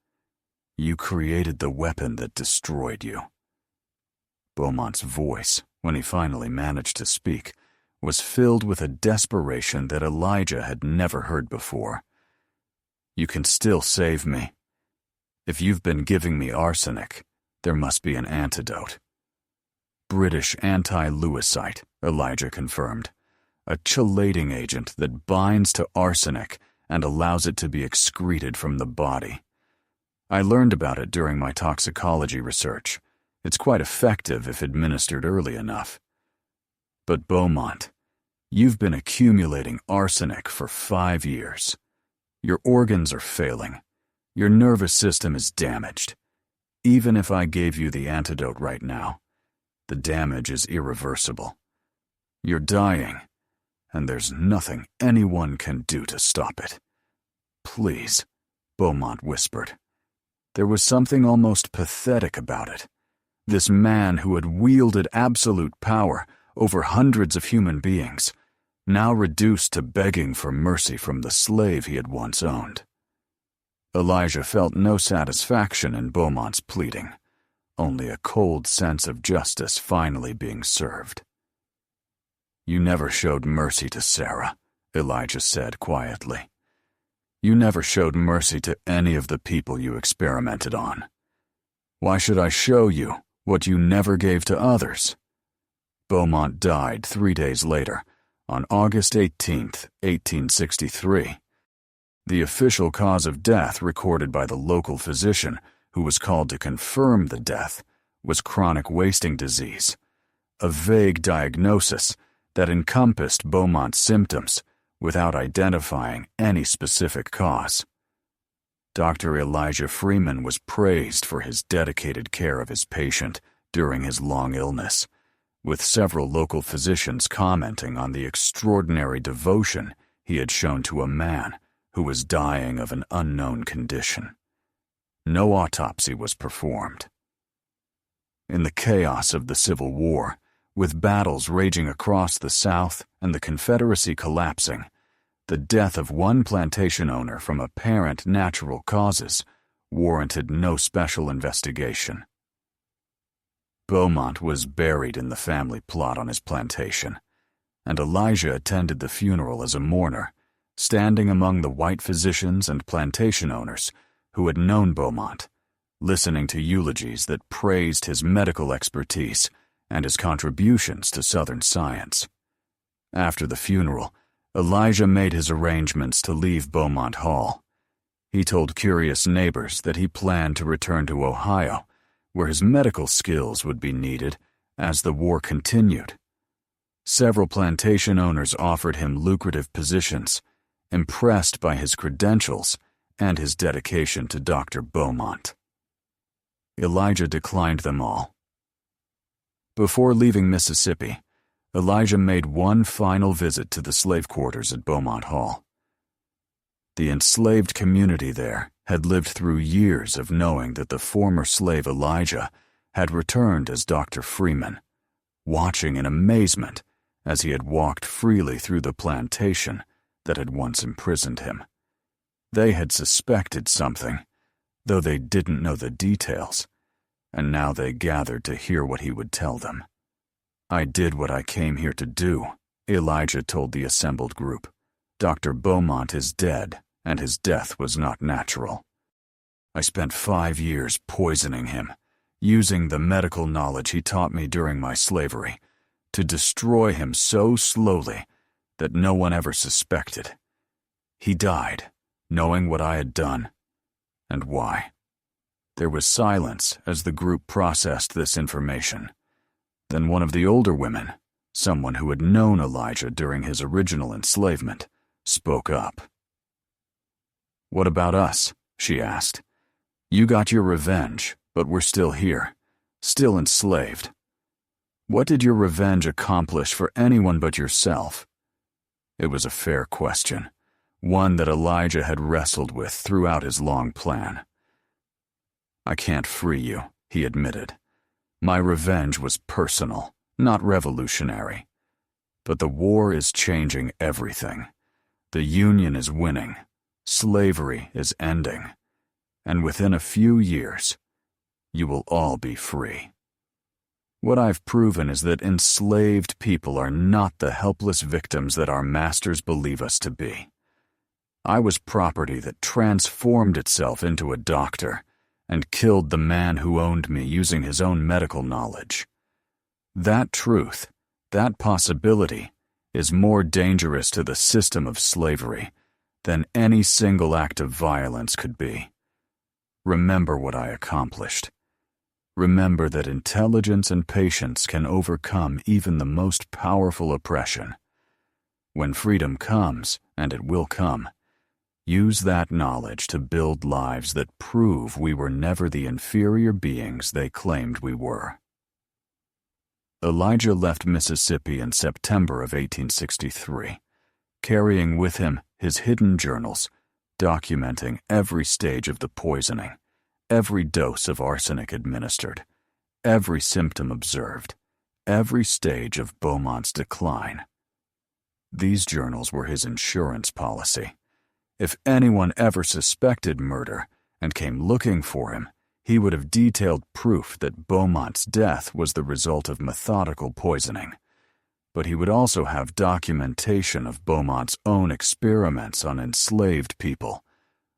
You created the weapon that destroyed you." Beaumont's voice, when he finally managed to speak, was filled with a desperation that Elijah had never heard before. "You can still save me. If you've been giving me arsenic, there must be an antidote." "British anti-Lewisite," Elijah confirmed. "A chelating agent that binds to arsenic and allows it to be excreted from the body. I learned about it during my toxicology research. It's quite effective if administered early enough. But Beaumont, you've been accumulating arsenic for 5 years. Your organs are failing. Your nervous system is damaged. Even if I gave you the antidote right now, the damage is irreversible. You're dying, and there's nothing anyone can do to stop it. Please," Beaumont whispered. There was something almost pathetic about it. This man who had wielded absolute power over hundreds of human beings, now reduced to begging for mercy from the slave he had once owned. Elijah felt no satisfaction in Beaumont's pleading, only a cold sense of justice finally being served. "You never showed mercy to Sarah," Elijah said quietly. "You never showed mercy to any of the people you experimented on. Why should I show you what you never gave to others?" Beaumont died 3 days later, on August 18, 1863. The official cause of death recorded by the local physician, who was called to confirm the death, was chronic wasting disease, a vague diagnosis that encompassed Beaumont's symptoms without identifying any specific cause. Dr. Elijah Freeman was praised for his dedicated care of his patient during his long illness, with several local physicians commenting on the extraordinary devotion he had shown to a man who was dying of an unknown condition. No autopsy was performed. In the chaos of the Civil War, with battles raging across the South and the Confederacy collapsing, the death of one plantation owner from apparent natural causes warranted no special investigation. Beaumont was buried in the family plot on his plantation, and Elijah attended the funeral as a mourner, standing among the white physicians and plantation owners who had known Beaumont, listening to eulogies that praised his medical expertise and his contributions to Southern science. After the funeral, Elijah made his arrangements to leave Beaumont Hall. He told curious neighbors that he planned to return to Ohio, where his medical skills would be needed as the war continued. Several plantation owners offered him lucrative positions, impressed by his credentials and his dedication to Dr. Beaumont. Elijah declined them all. Before leaving Mississippi, Elijah made one final visit to the slave quarters at Beaumont Hall. The enslaved community there had lived through years of knowing that the former slave Elijah had returned as Dr. Freeman, watching in amazement as he had walked freely through the plantation that had once imprisoned him. They had suspected something, though they didn't know the details, and now they gathered to hear what he would tell them. "I did what I came here to do," Elijah told the assembled group. "Dr. Beaumont is dead, and his death was not natural. I spent 5 years poisoning him, using the medical knowledge he taught me during my slavery, to destroy him so slowly that no one ever suspected. He died, knowing what I had done, and why." There was silence as the group processed this information. Then one of the older women, someone who had known Elijah during his original enslavement, spoke up. "What about us?" she asked. "You got your revenge, but we're still here, still enslaved. What did your revenge accomplish for anyone but yourself?" It was a fair question, one that Elijah had wrestled with throughout his long plan. "I can't free you," he admitted. "My revenge was personal, not revolutionary. But the war is changing everything. The Union is winning. Slavery is ending. And within a few years, you will all be free. What I've proven is that enslaved people are not the helpless victims that our masters believe us to be. I was property that transformed itself into a doctor and killed the man who owned me using his own medical knowledge. That truth, that possibility, is more dangerous to the system of slavery than any single act of violence could be. Remember what I accomplished. Remember that intelligence and patience can overcome even the most powerful oppression. When freedom comes, and it will come, use that knowledge to build lives that prove we were never the inferior beings they claimed we were. Elijah left Mississippi in September of 1863, carrying with him his hidden journals, documenting every stage of the poisoning, every dose of arsenic administered, every symptom observed, every stage of Beaumont's decline. These journals were his insurance policy. If anyone ever suspected murder and came looking for him, he would have detailed proof that Beaumont's death was the result of methodical poisoning. But he would also have documentation of Beaumont's own experiments on enslaved people,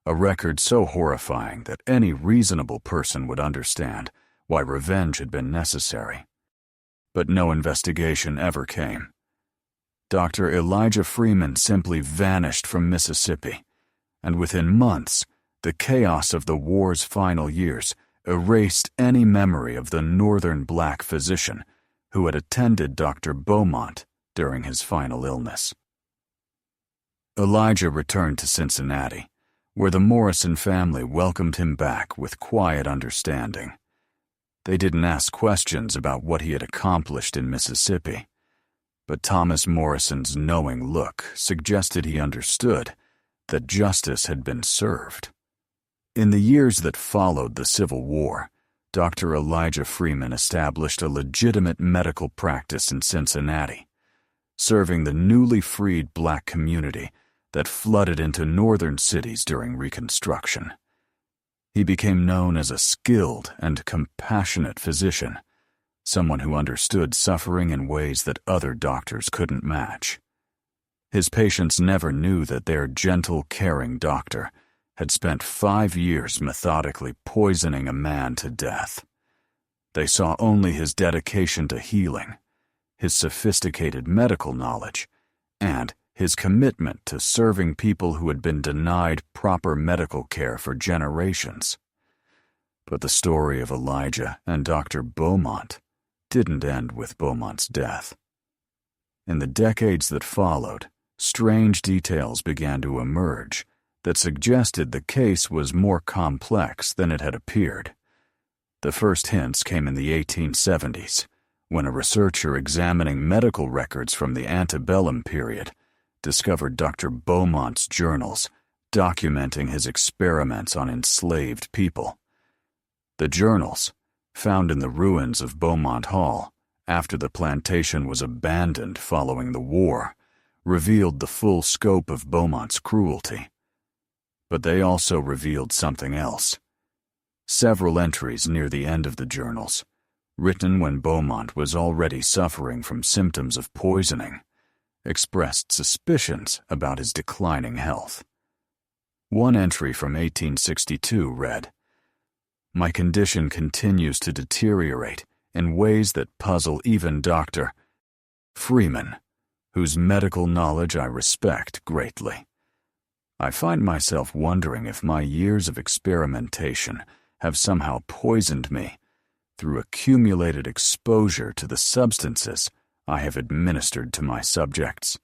a record so horrifying that any reasonable person would understand why revenge had been necessary. But no investigation ever came. Dr. Elijah Freeman simply vanished from Mississippi, and within months, the chaos of the war's final years erased any memory of the northern black physician who had attended Dr. Beaumont during his final illness. Elijah returned to Cincinnati, where the Morrison family welcomed him back with quiet understanding. They didn't ask questions about what he had accomplished in Mississippi, but Thomas Morrison's knowing look suggested he understood that justice had been served. In the years that followed the Civil War, Dr. Elijah Freeman established a legitimate medical practice in Cincinnati, serving the newly freed black community that flooded into northern cities during Reconstruction. He became known as a skilled and compassionate physician, someone who understood suffering in ways that other doctors couldn't match. His patients never knew that their gentle, caring doctor had spent 5 years methodically poisoning a man to death. They saw only his dedication to healing, his sophisticated medical knowledge, and his commitment to serving people who had been denied proper medical care for generations. But the story of Elijah and Dr. Beaumont didn't end with Beaumont's death. In the decades that followed, strange details began to emerge that suggested the case was more complex than it had appeared. The first hints came in the 1870s, when a researcher examining medical records from the antebellum period discovered Dr. Beaumont's journals documenting his experiments on enslaved people. The journals, found in the ruins of Beaumont Hall after the plantation was abandoned following the war, revealed the full scope of Beaumont's cruelty. But they also revealed something else. Several entries near the end of the journals, written when Beaumont was already suffering from symptoms of poisoning, expressed suspicions about his declining health. One entry from 1862 read, "My condition continues to deteriorate in ways that puzzle even Dr. Freeman, whose medical knowledge I respect greatly. I find myself wondering if my years of experimentation have somehow poisoned me through accumulated exposure to the substances I have administered to my subjects.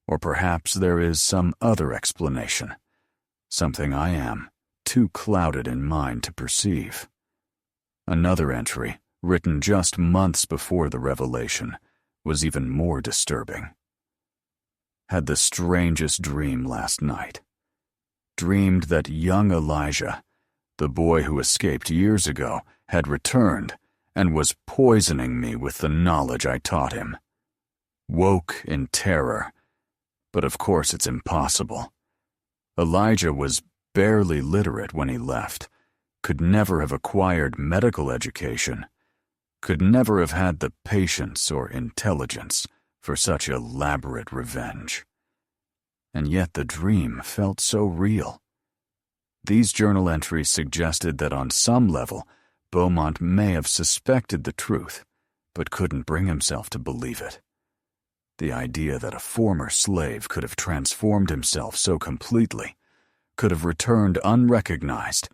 Or perhaps there is some other explanation, something I am too clouded in mind to perceive." Another entry, written just months before the revelation, was even more disturbing. "Had the strangest dream last night. Dreamed that young Elijah, the boy who escaped years ago, had returned and was poisoning me with the knowledge I taught him. woke in terror. But of course it's impossible. Elijah was barely literate when he left, could never have acquired medical education, could never have had the patience or intelligence for such elaborate revenge. And yet the dream felt so real. These journal entries suggested that on some level, Beaumont may have suspected the truth, but couldn't bring himself to believe it. The idea that a former slave could have transformed himself so completely, could have returned unrecognized,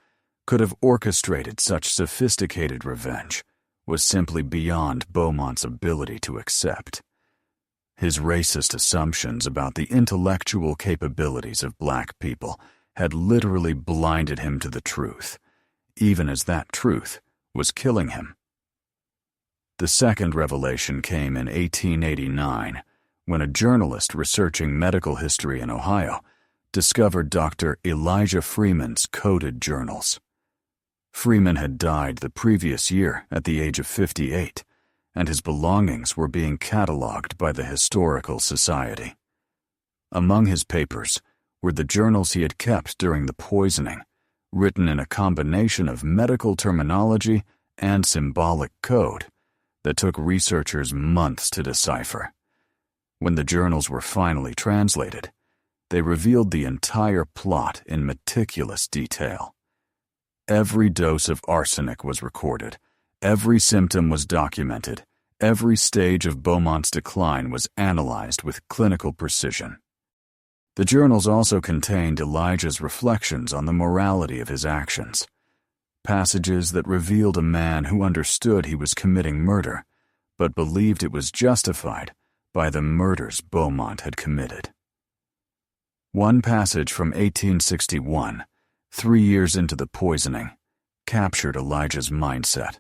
could have orchestrated such sophisticated revenge, was simply beyond Beaumont's ability to accept. His racist assumptions about the intellectual capabilities of black people had literally blinded him to the truth, even as that truth was killing him. The second revelation came in 1889, when a journalist researching medical history in Ohio discovered Dr. Elijah Freeman's coded journals. Freeman had died the previous year at the age of 58, and his belongings were being catalogued by the Historical Society. Among his papers were the journals he had kept during the poisoning, written in a combination of medical terminology and symbolic code that took researchers months to decipher. When the journals were finally translated, they revealed the entire plot in meticulous detail. Every dose of arsenic was recorded, every symptom was documented, every stage of Beaumont's decline was analyzed with clinical precision. The journals also contained Elijah's reflections on the morality of his actions, passages that revealed a man who understood he was committing murder, but believed it was justified by the murders Beaumont had committed. One passage from 1861, 3 years into the poisoning, captured Elijah's mindset.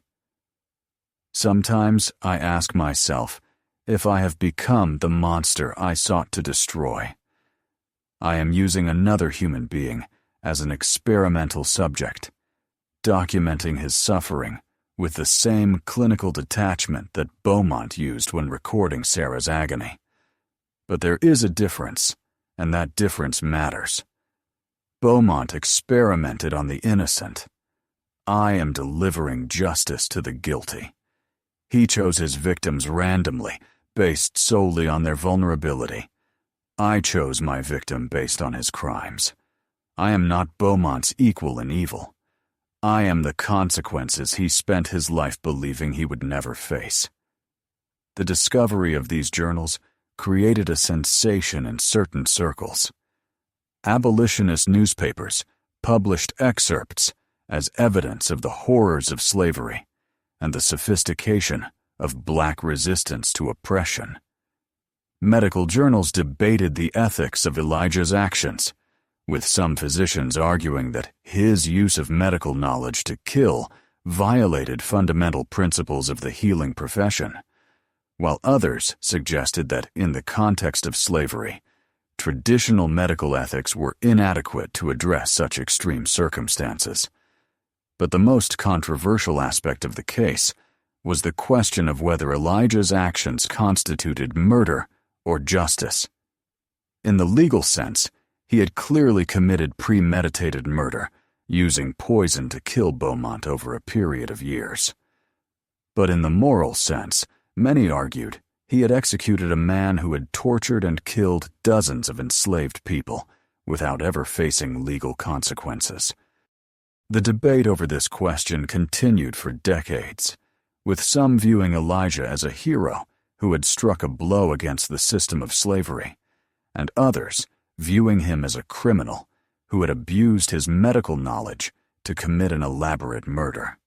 Sometimes I ask myself if I have become the monster I sought to destroy. I am using another human being as an experimental subject, documenting his suffering with the same clinical detachment that Beaumont used when recording Sarah's agony. But there is a difference, and that difference matters. Beaumont experimented on the innocent. I am delivering justice to the guilty. He chose his victims randomly, based solely on their vulnerability. I chose my victim based on his crimes. I am not Beaumont's equal in evil. I am the consequences he spent his life believing he would never face. The discovery of these journals created a sensation in certain circles. Abolitionist newspapers published excerpts as evidence of the horrors of slavery and the sophistication of black resistance to oppression. Medical journals debated the ethics of Elijah's actions, with some physicians arguing that his use of medical knowledge to kill violated fundamental principles of the healing profession, while others suggested that in the context of slavery, traditional medical ethics were inadequate to address such extreme circumstances. But the most controversial aspect of the case was the question of whether Elijah's actions constituted murder or justice. In the legal sense, he had clearly committed premeditated murder, using poison to kill Beaumont over a period of years. But in the moral sense, many argued he had executed a man who had tortured and killed dozens of enslaved people without ever facing legal consequences. The debate over this question continued for decades, with some viewing Elijah as a hero who had struck a blow against the system of slavery, and others viewing him as a criminal who had abused his medical knowledge to commit an elaborate murder.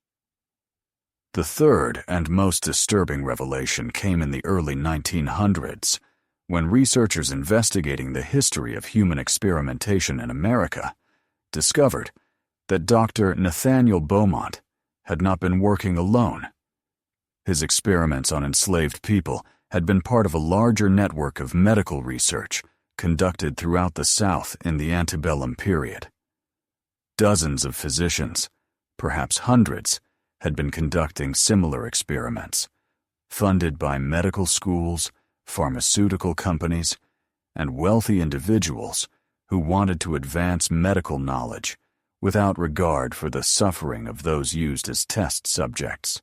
The third and most disturbing revelation came in the early 1900s, when researchers investigating the history of human experimentation in America discovered that Dr. Nathaniel Beaumont had not been working alone. His experiments on enslaved people had been part of a larger network of medical research conducted throughout the South in the antebellum period. Dozens of physicians, perhaps hundreds, had been conducting similar experiments, funded by medical schools, pharmaceutical companies, and wealthy individuals who wanted to advance medical knowledge without regard for the suffering of those used as test subjects.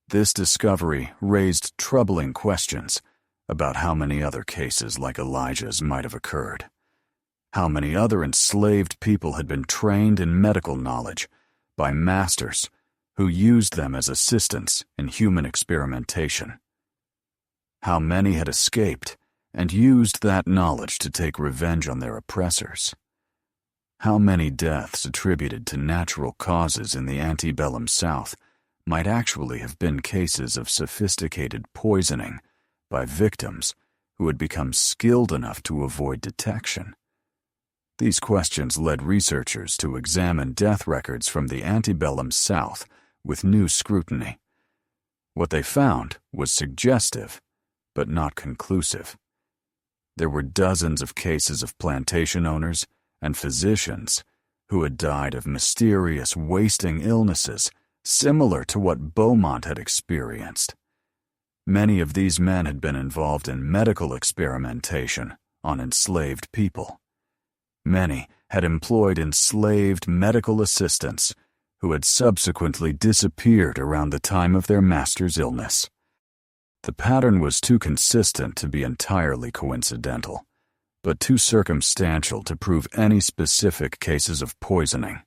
This discovery raised troubling questions about how many other cases like Elijah's might have occurred. How many other enslaved people had been trained in medical knowledge by masters who used them as assistants in human experimentation? How many had escaped and used that knowledge to take revenge on their oppressors? How many deaths attributed to natural causes in the antebellum South might actually have been cases of sophisticated poisoning by victims who had become skilled enough to avoid detection? These questions led researchers to examine death records from the antebellum South with new scrutiny. What they found was suggestive, but not conclusive. There were dozens of cases of plantation owners and physicians who had died of mysterious wasting illnesses similar to what Beaumont had experienced. Many of these men had been involved in medical experimentation on enslaved people. Many had employed enslaved medical assistants who had subsequently disappeared around the time of their master's illness. The pattern was too consistent to be entirely coincidental, but too circumstantial to prove any specific cases of poisoning.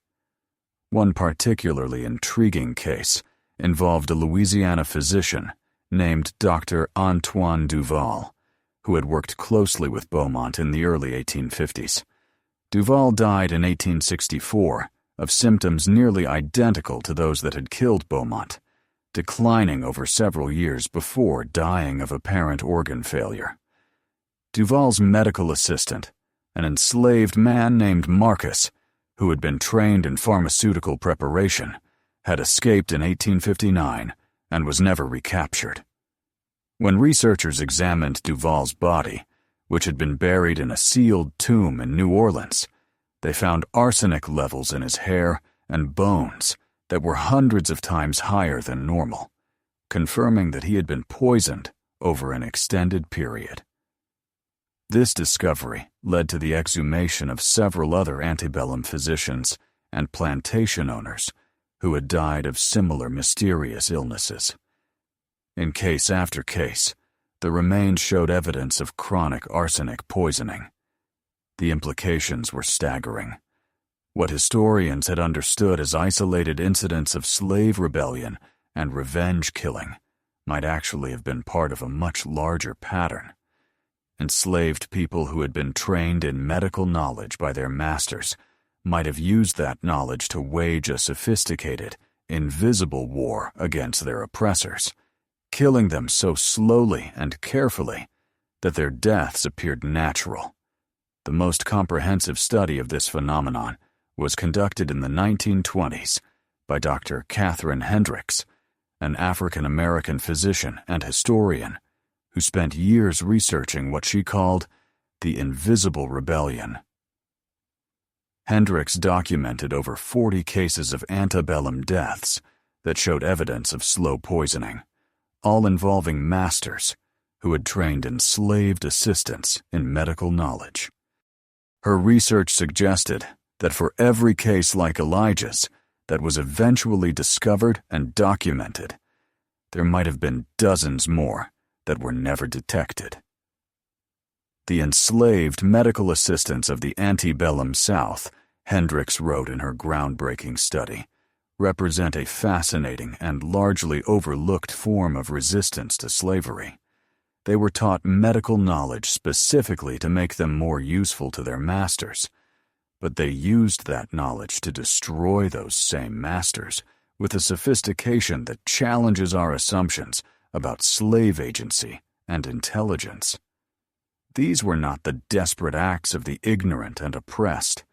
One particularly intriguing case involved a Louisiana physician named Dr. Antoine Duval, who had worked closely with Beaumont in the early 1850s. Duval died in 1864 of symptoms nearly identical to those that had killed Beaumont, declining over several years before dying of apparent organ failure. Duval's medical assistant, an enslaved man named Marcus, who had been trained in pharmaceutical preparation, had escaped in 1859 and was never recaptured. When researchers examined Duval's body, which had been buried in a sealed tomb in New Orleans, they found arsenic levels in his hair and bones that were hundreds of times higher than normal, confirming that he had been poisoned over an extended period. This discovery led to the exhumation of several other antebellum physicians and plantation owners who had died of similar mysterious illnesses. In case after case, the remains showed evidence of chronic arsenic poisoning. The implications were staggering. What historians had understood as isolated incidents of slave rebellion and revenge killing might actually have been part of a much larger pattern. Enslaved people who had been trained in medical knowledge by their masters might have used that knowledge to wage a sophisticated, invisible war against their oppressors, killing them so slowly and carefully that their deaths appeared natural. The most comprehensive study of this phenomenon was conducted in the 1920s by Dr. Catherine Hendricks, an African-American physician and historian who spent years researching what she called the Invisible Rebellion. Hendricks documented over 40 cases of antebellum deaths that showed evidence of slow poisoning, all involving masters who had trained enslaved assistants in medical knowledge. Her research suggested that for every case like Elijah's that was eventually discovered and documented, there might have been dozens more that were never detected. The enslaved medical assistants of the antebellum South, Hendricks wrote in her groundbreaking study, represent a fascinating and largely overlooked form of resistance to slavery. They were taught medical knowledge specifically to make them more useful to their masters, but they used that knowledge to destroy those same masters with a sophistication that challenges our assumptions about slave agency and intelligence. These were not the desperate acts of the ignorant and oppressed.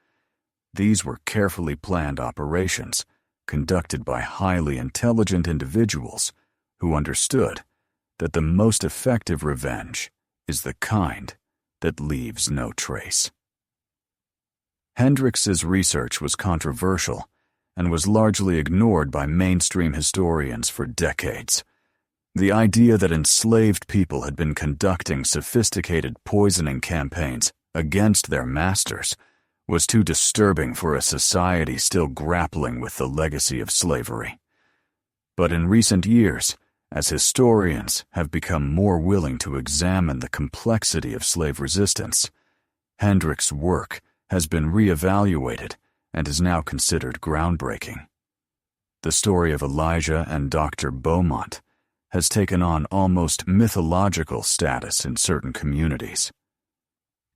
These were carefully planned operations conducted by highly intelligent individuals who understood that the most effective revenge is the kind that leaves no trace. Hendricks's research was controversial and was largely ignored by mainstream historians for decades. The idea that enslaved people had been conducting sophisticated poisoning campaigns against their masters was too disturbing for a society still grappling with the legacy of slavery. But in recent years, as historians have become more willing to examine the complexity of slave resistance, Hendrick's work has been reevaluated and is now considered groundbreaking. The story of Elijah and Dr. Beaumont has taken on almost mythological status in certain communities.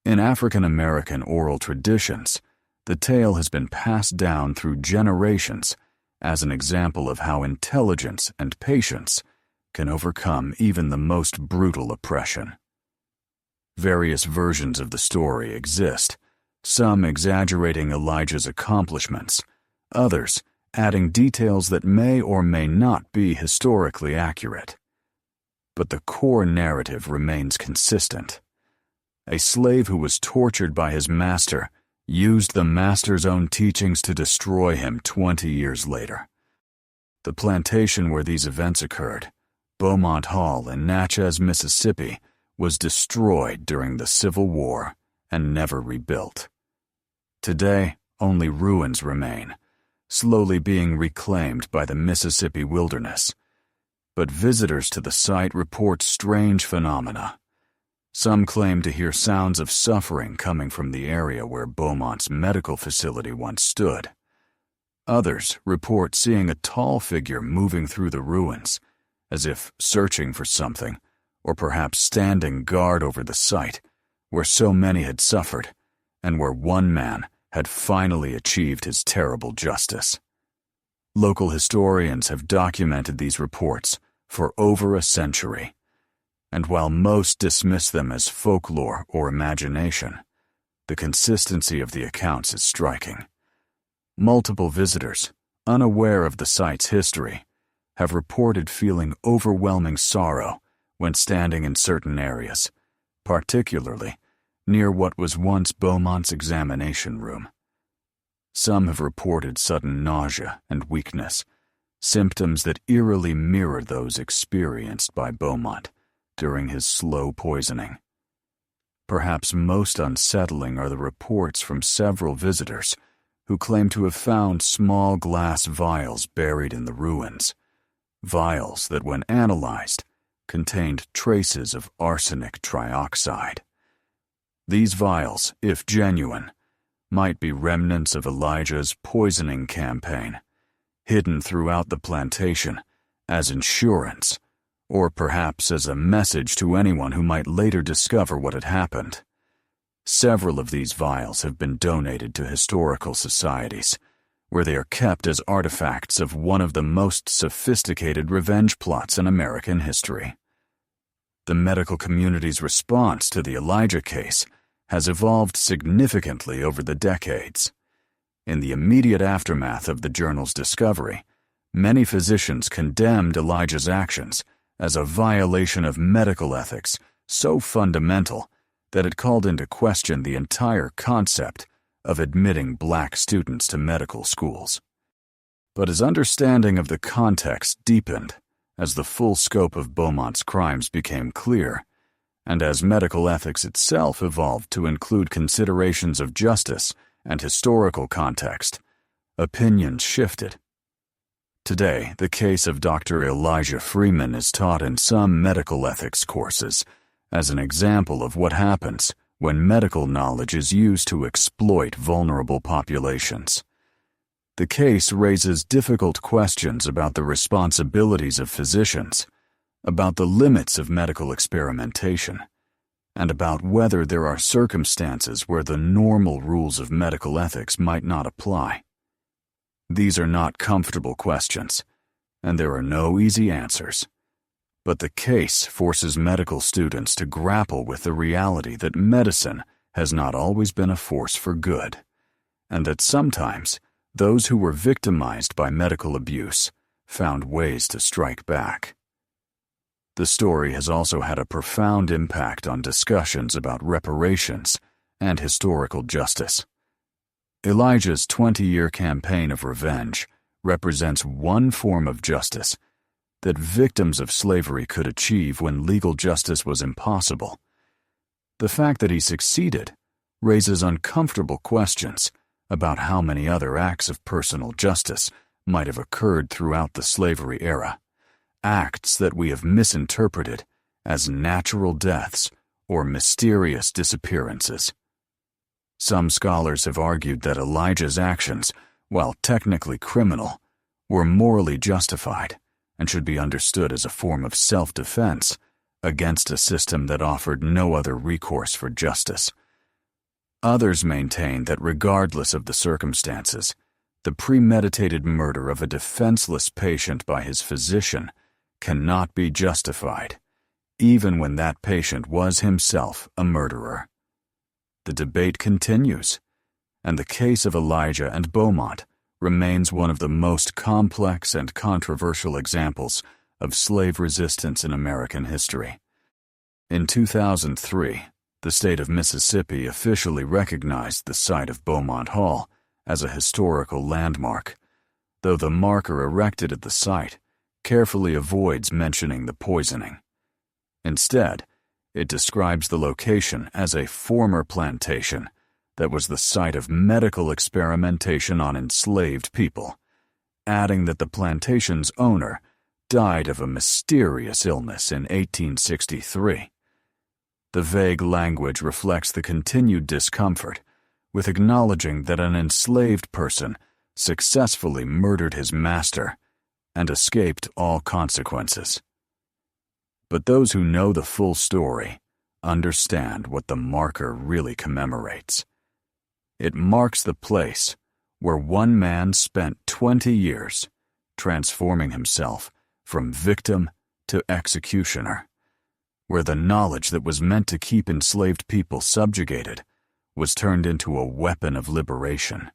In African American oral traditions, the tale has been passed down through generations as an example of how intelligence and patience can overcome even the most brutal oppression. Various versions of the story exist, some exaggerating Elijah's accomplishments, others adding details that may or may not be historically accurate. But the core narrative remains consistent. A slave who was tortured by his master used the master's own teachings to destroy him 20 years later. The plantation where these events occurred, Beaumont Hall in Natchez, Mississippi, was destroyed during the Civil War and never rebuilt. Today, only ruins remain, slowly being reclaimed by the Mississippi wilderness. But visitors to the site report strange phenomena. Some claim to hear sounds of suffering coming from the area where Beaumont's medical facility once stood. Others report seeing a tall figure moving through the ruins, as if searching for something, or perhaps standing guard over the site, where so many had suffered, and where one man had finally achieved his terrible justice. Local historians have documented these reports for over a century, and while most dismiss them as folklore or imagination, the consistency of the accounts is striking. Multiple visitors, unaware of the site's history, have reported feeling overwhelming sorrow when standing in certain areas, particularly near what was once Beaumont's examination room. Some have reported sudden nausea and weakness, symptoms that eerily mirror those experienced by Beaumont during his slow poisoning. Perhaps most unsettling are the reports from several visitors who claim to have found small glass vials buried in the ruins, vials that, when analyzed, contained traces of arsenic trioxide. These vials, if genuine, might be remnants of Elijah's poisoning campaign, hidden throughout the plantation as insurance, or perhaps as a message to anyone who might later discover what had happened. Several of these vials have been donated to historical societies, where they are kept as artifacts of one of the most sophisticated revenge plots in American history. The medical community's response to the Elijah case has evolved significantly over the decades. In the immediate aftermath of the journal's discovery, many physicians condemned Elijah's actions as a violation of medical ethics so fundamental that it called into question the entire concept of admitting black students to medical schools. But as understanding of the context deepened, as the full scope of Beaumont's crimes became clear, and as medical ethics itself evolved to include considerations of justice and historical context, opinions shifted. Today, the case of Dr. Elijah Freeman is taught in some medical ethics courses as an example of what happens when medical knowledge is used to exploit vulnerable populations. The case raises difficult questions about the responsibilities of physicians, about the limits of medical experimentation, and about whether there are circumstances where the normal rules of medical ethics might not apply. These are not comfortable questions, and there are no easy answers. But the case forces medical students to grapple with the reality that medicine has not always been a force for good, and that sometimes those who were victimized by medical abuse found ways to strike back. The story has also had a profound impact on discussions about reparations and historical justice. Elijah's 20-year campaign of revenge represents one form of justice that victims of slavery could achieve when legal justice was impossible. The fact that he succeeded raises uncomfortable questions about how many other acts of personal justice might have occurred throughout the slavery era, acts that we have misinterpreted as natural deaths or mysterious disappearances. Some scholars have argued that Elijah's actions, while technically criminal, were morally justified and should be understood as a form of self-defense against a system that offered no other recourse for justice. Others maintain that regardless of the circumstances, the premeditated murder of a defenseless patient by his physician cannot be justified, even when that patient was himself a murderer. The debate continues, and the case of Elijah and Beaumont remains one of the most complex and controversial examples of slave resistance in American history. In 2003, the state of Mississippi officially recognized the site of Beaumont Hall as a historical landmark, though the marker erected at the site carefully avoids mentioning the poisoning. Instead, it describes the location as a former plantation that was the site of medical experimentation on enslaved people, adding that the plantation's owner died of a mysterious illness in 1863. The vague language reflects the continued discomfort with acknowledging that an enslaved person successfully murdered his master and escaped all consequences. But those who know the full story understand what the marker really commemorates. It marks the place where one man spent 20 years transforming himself from victim to executioner, where the knowledge that was meant to keep enslaved people subjugated was turned into a weapon of liberation,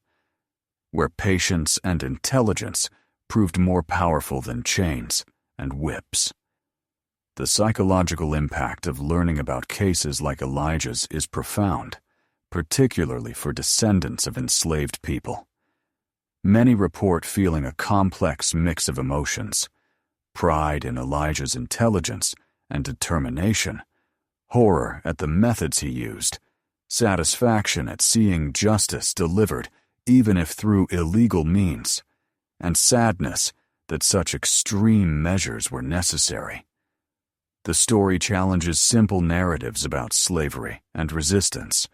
where patience and intelligence proved more powerful than chains and whips. The psychological impact of learning about cases like Elijah's is profound, particularly for descendants of enslaved people. Many report feeling a complex mix of emotions: pride in Elijah's intelligence and determination, horror at the methods he used, satisfaction at seeing justice delivered even if through illegal means, and sadness that such extreme measures were necessary. The story challenges simple narratives about slavery and resistance,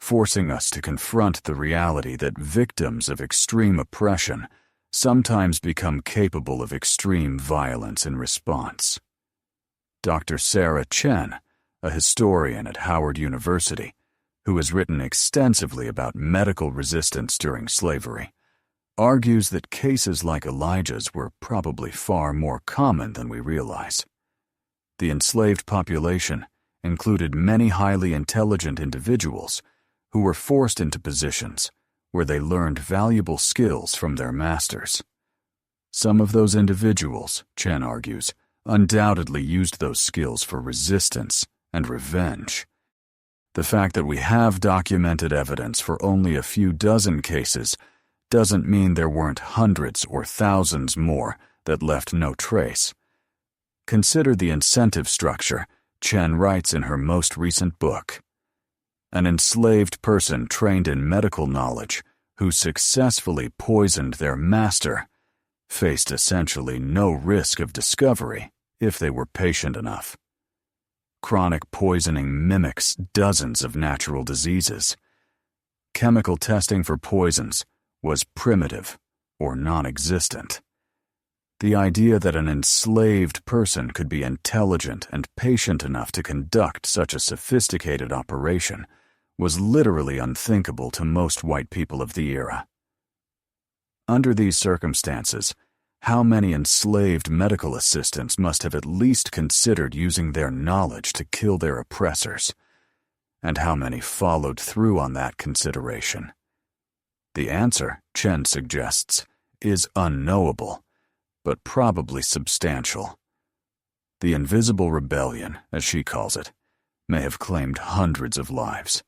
forcing us to confront the reality that victims of extreme oppression sometimes become capable of extreme violence in response. Dr. Sarah Chen, a historian at Howard University, who has written extensively about medical resistance during slavery, argues that cases like Elijah's were probably far more common than we realize. The enslaved population included many highly intelligent individuals who were forced into positions where they learned valuable skills from their masters. Some of those individuals, Chen argues, undoubtedly used those skills for resistance and revenge. The fact that we have documented evidence for only a few dozen cases doesn't mean there weren't hundreds or thousands more that left no trace. Consider the incentive structure Chen writes in her most recent book. An enslaved person trained in medical knowledge who successfully poisoned their master faced essentially no risk of discovery if they were patient enough. Chronic poisoning mimics dozens of natural diseases. Chemical testing for poisons was primitive or non-existent. The idea that an enslaved person could be intelligent and patient enough to conduct such a sophisticated operation was literally unthinkable to most white people of the era. Under these circumstances, how many enslaved medical assistants must have at least considered using their knowledge to kill their oppressors? And how many followed through on that consideration? The answer, Chen suggests, is unknowable, but probably substantial. The invisible rebellion, as she calls it, may have claimed hundreds of lives,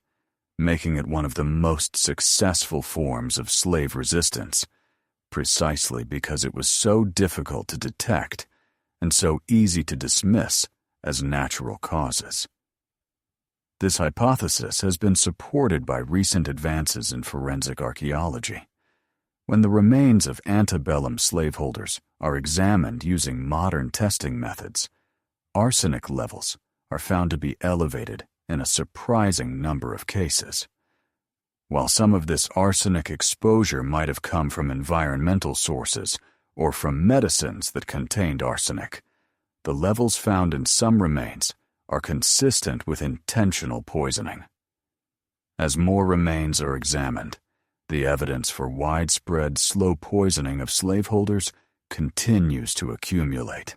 making it one of the most successful forms of slave resistance, precisely because it was so difficult to detect and so easy to dismiss as natural causes. This hypothesis has been supported by recent advances in forensic archaeology. When the remains of antebellum slaveholders are examined using modern testing methods, arsenic levels are found to be elevated in a surprising number of cases. While some of this arsenic exposure might have come from environmental sources or from medicines that contained arsenic, the levels found in some remains are consistent with intentional poisoning. As more remains are examined, the evidence for widespread slow poisoning of slaveholders continues to accumulate.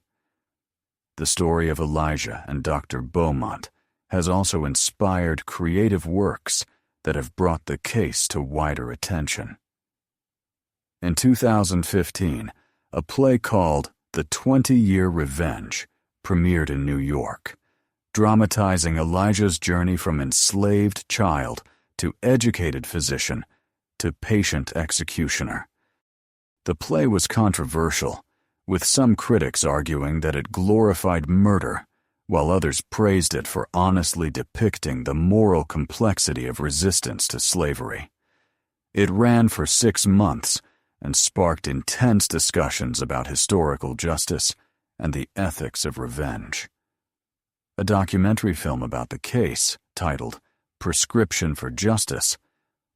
The story of Elijah and Dr. Beaumont has also inspired creative works that have brought the case to wider attention. In 2015, a play called The 20-Year Revenge premiered in New York, dramatizing Elijah's journey from enslaved child to educated physician to patient executioner. The play was controversial, with some critics arguing that it glorified murder, while others praised it for honestly depicting the moral complexity of resistance to slavery. It ran for 6 months and sparked intense discussions about historical justice and the ethics of revenge. A documentary film about the case, titled Prescription for Justice,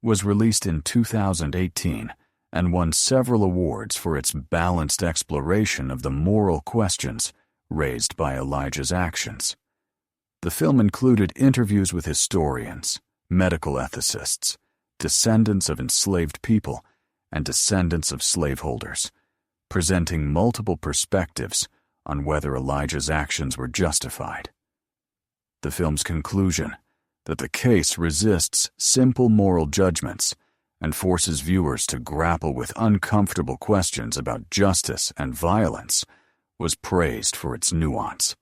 was released in 2018 and won several awards for its balanced exploration of the moral questions raised by Elijah's actions. The film included interviews with historians, medical ethicists, descendants of enslaved people, and descendants of slaveholders, presenting multiple perspectives on whether Elijah's actions were justified. The film's conclusion, that the case resists simple moral judgments and forces viewers to grapple with uncomfortable questions about justice and violence, was praised for its nuance.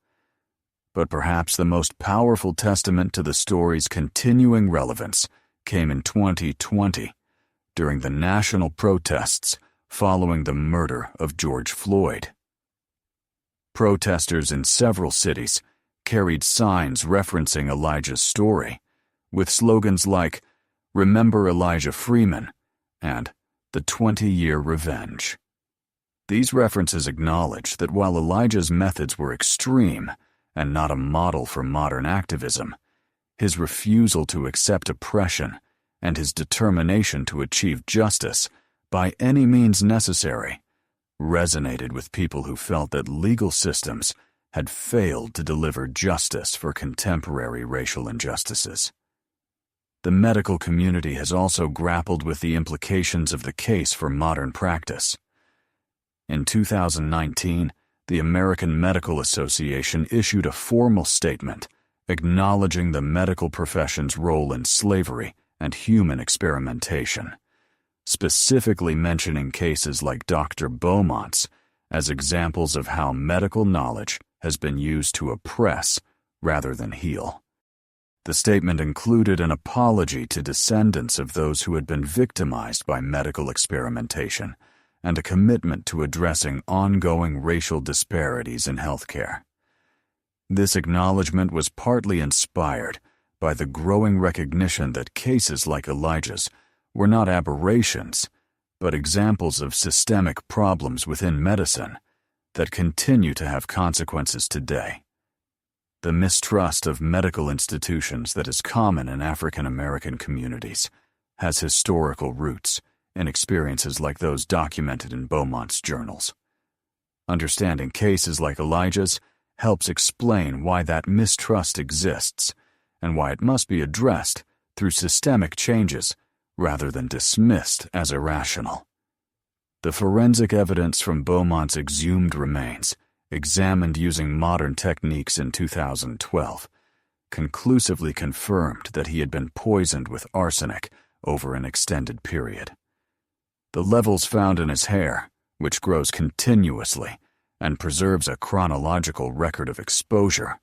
But perhaps the most powerful testament to the story's continuing relevance came in 2020, during the national protests following the murder of George Floyd. Protesters in several cities carried signs referencing Elijah's story, with slogans like, "Remember Elijah Freeman," and "The 20-Year Revenge." These references acknowledge that while Elijah's methods were extreme and not a model for modern activism, his refusal to accept oppression and his determination to achieve justice by any means necessary resonated with people who felt that legal systems had failed to deliver justice for contemporary racial injustices. The medical community has also grappled with the implications of the case for modern practice. In 2019, the American Medical Association issued a formal statement acknowledging the medical profession's role in slavery and human experimentation, specifically mentioning cases like Dr. Beaumont's as examples of how medical knowledge has been used to oppress rather than heal. The statement included an apology to descendants of those who had been victimized by medical experimentation and a commitment to addressing ongoing racial disparities in healthcare. This acknowledgement was partly inspired by the growing recognition that cases like Elijah's were not aberrations, but examples of systemic problems within medicine that continue to have consequences today. The mistrust of medical institutions that is common in African American communities has historical roots in experiences like those documented in Beaumont's journals. Understanding cases like Elijah's helps explain why that mistrust exists and why it must be addressed through systemic changes rather than dismissed as irrational. The forensic evidence from Beaumont's exhumed remains, examined using modern techniques in 2012, conclusively confirmed that he had been poisoned with arsenic over an extended period. The levels found in his hair, which grows continuously and preserves a chronological record of exposure,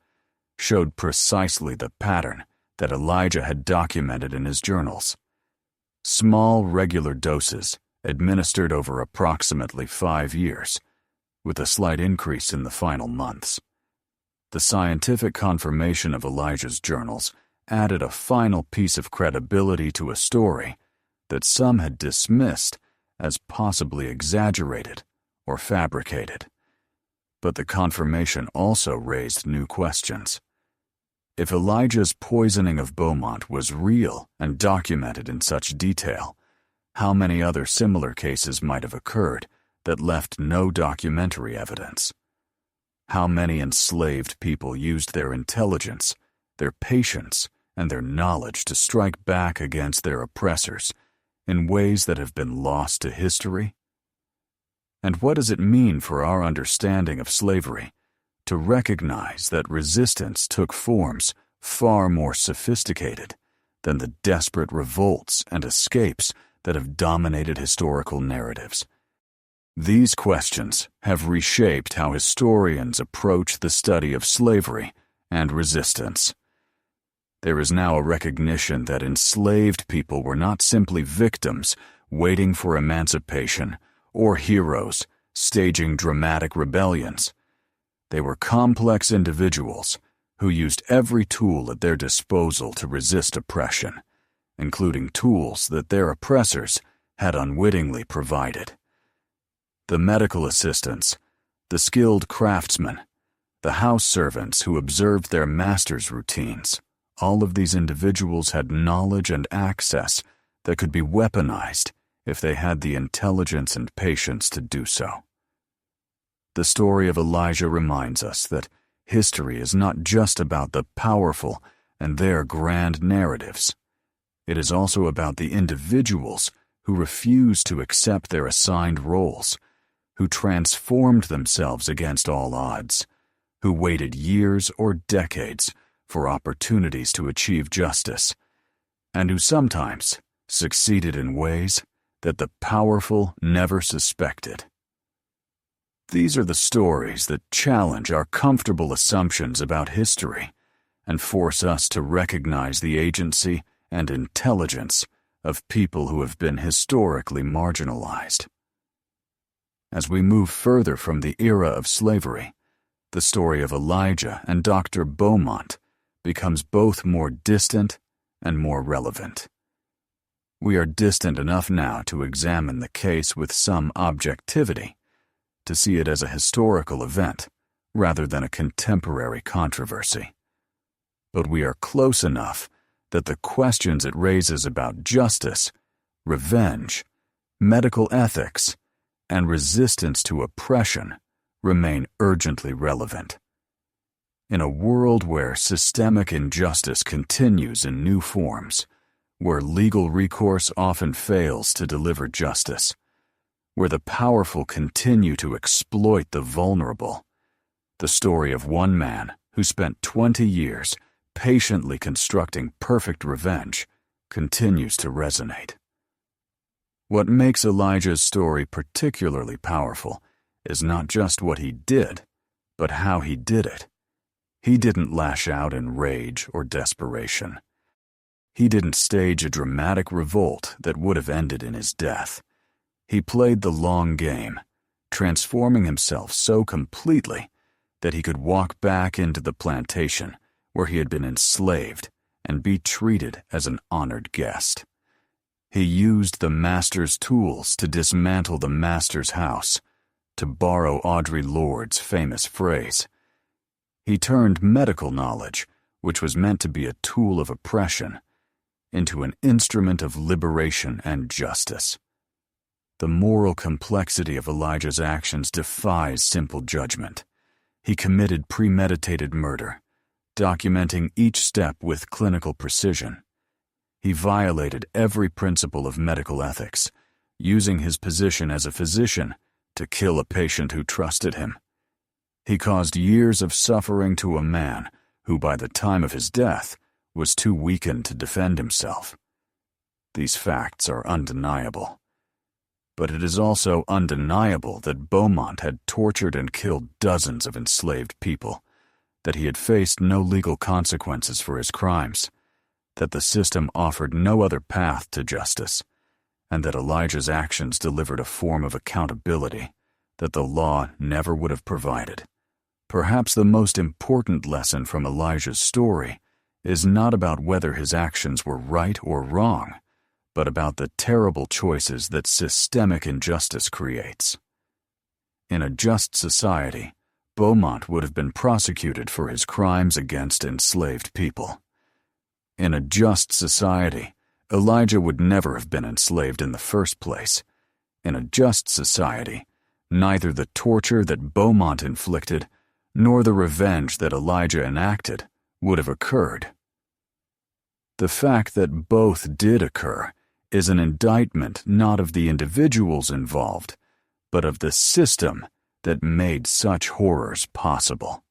showed precisely the pattern that Elijah had documented in his journals. Small, regular doses, administered over approximately 5 years, with a slight increase in the final months. The scientific confirmation of Elijah's journals added a final piece of credibility to a story that some had dismissed as possibly exaggerated or fabricated. But the confirmation also raised new questions. If Elijah's poisoning of Beaumont was real and documented in such detail, how many other similar cases might have occurred that left no documentary evidence? How many enslaved people used their intelligence, their patience, and their knowledge to strike back against their oppressors in ways that have been lost to history? And what does it mean for our understanding of slavery to recognize that resistance took forms far more sophisticated than the desperate revolts and escapes that have dominated historical narratives? These questions have reshaped how historians approach the study of slavery and resistance. There is now a recognition that enslaved people were not simply victims waiting for emancipation or heroes staging dramatic rebellions. They were complex individuals who used every tool at their disposal to resist oppression, including tools that their oppressors had unwittingly provided. The medical assistants, the skilled craftsmen, the house servants who observed their masters' routines, all of these individuals had knowledge and access that could be weaponized if they had the intelligence and patience to do so. The story of Elijah reminds us that history is not just about the powerful and their grand narratives. It is also about the individuals who refused to accept their assigned roles, who transformed themselves against all odds, who waited years or decades for opportunities to achieve justice, and who sometimes succeeded in ways that the powerful never suspected. These are the stories that challenge our comfortable assumptions about history and force us to recognize the agency and intelligence of people who have been historically marginalized. As we move further from the era of slavery, the story of Elijah and Dr. Beaumont becomes both more distant and more relevant. We are distant enough now to examine the case with some objectivity, to see it as a historical event rather than a contemporary controversy. But we are close enough that the questions it raises about justice, revenge, medical ethics, and resistance to oppression remain urgently relevant. In a world where systemic injustice continues in new forms, where legal recourse often fails to deliver justice, where the powerful continue to exploit the vulnerable, the story of one man who spent 20 years patiently constructing perfect revenge continues to resonate. What makes Elijah's story particularly powerful is not just what he did, but how he did it. He didn't lash out in rage or desperation. He didn't stage a dramatic revolt that would have ended in his death. He played the long game, transforming himself so completely that he could walk back into the plantation where he had been enslaved and be treated as an honored guest. He used the master's tools to dismantle the master's house, to borrow Audre Lorde's famous phrase. He turned medical knowledge, which was meant to be a tool of oppression, into an instrument of liberation and justice. The moral complexity of Elijah's actions defies simple judgment. He committed premeditated murder, documenting each step with clinical precision. He violated every principle of medical ethics, using his position as a physician to kill a patient who trusted him. He caused years of suffering to a man who, by the time of his death, was too weakened to defend himself. These facts are undeniable. But it is also undeniable that Beaumont had tortured and killed dozens of enslaved people, that he had faced no legal consequences for his crimes, that the system offered no other path to justice, and that Elijah's actions delivered a form of accountability that the law never would have provided. Perhaps the most important lesson from Elijah's story is not about whether his actions were right or wrong, but about the terrible choices that systemic injustice creates. In a just society, Beaumont would have been prosecuted for his crimes against enslaved people. In a just society, Elijah would never have been enslaved in the first place. In a just society, neither the torture that Beaumont inflicted nor the revenge that Elijah enacted would have occurred. The fact that both did occur is an indictment not of the individuals involved, but of the system that made such horrors possible.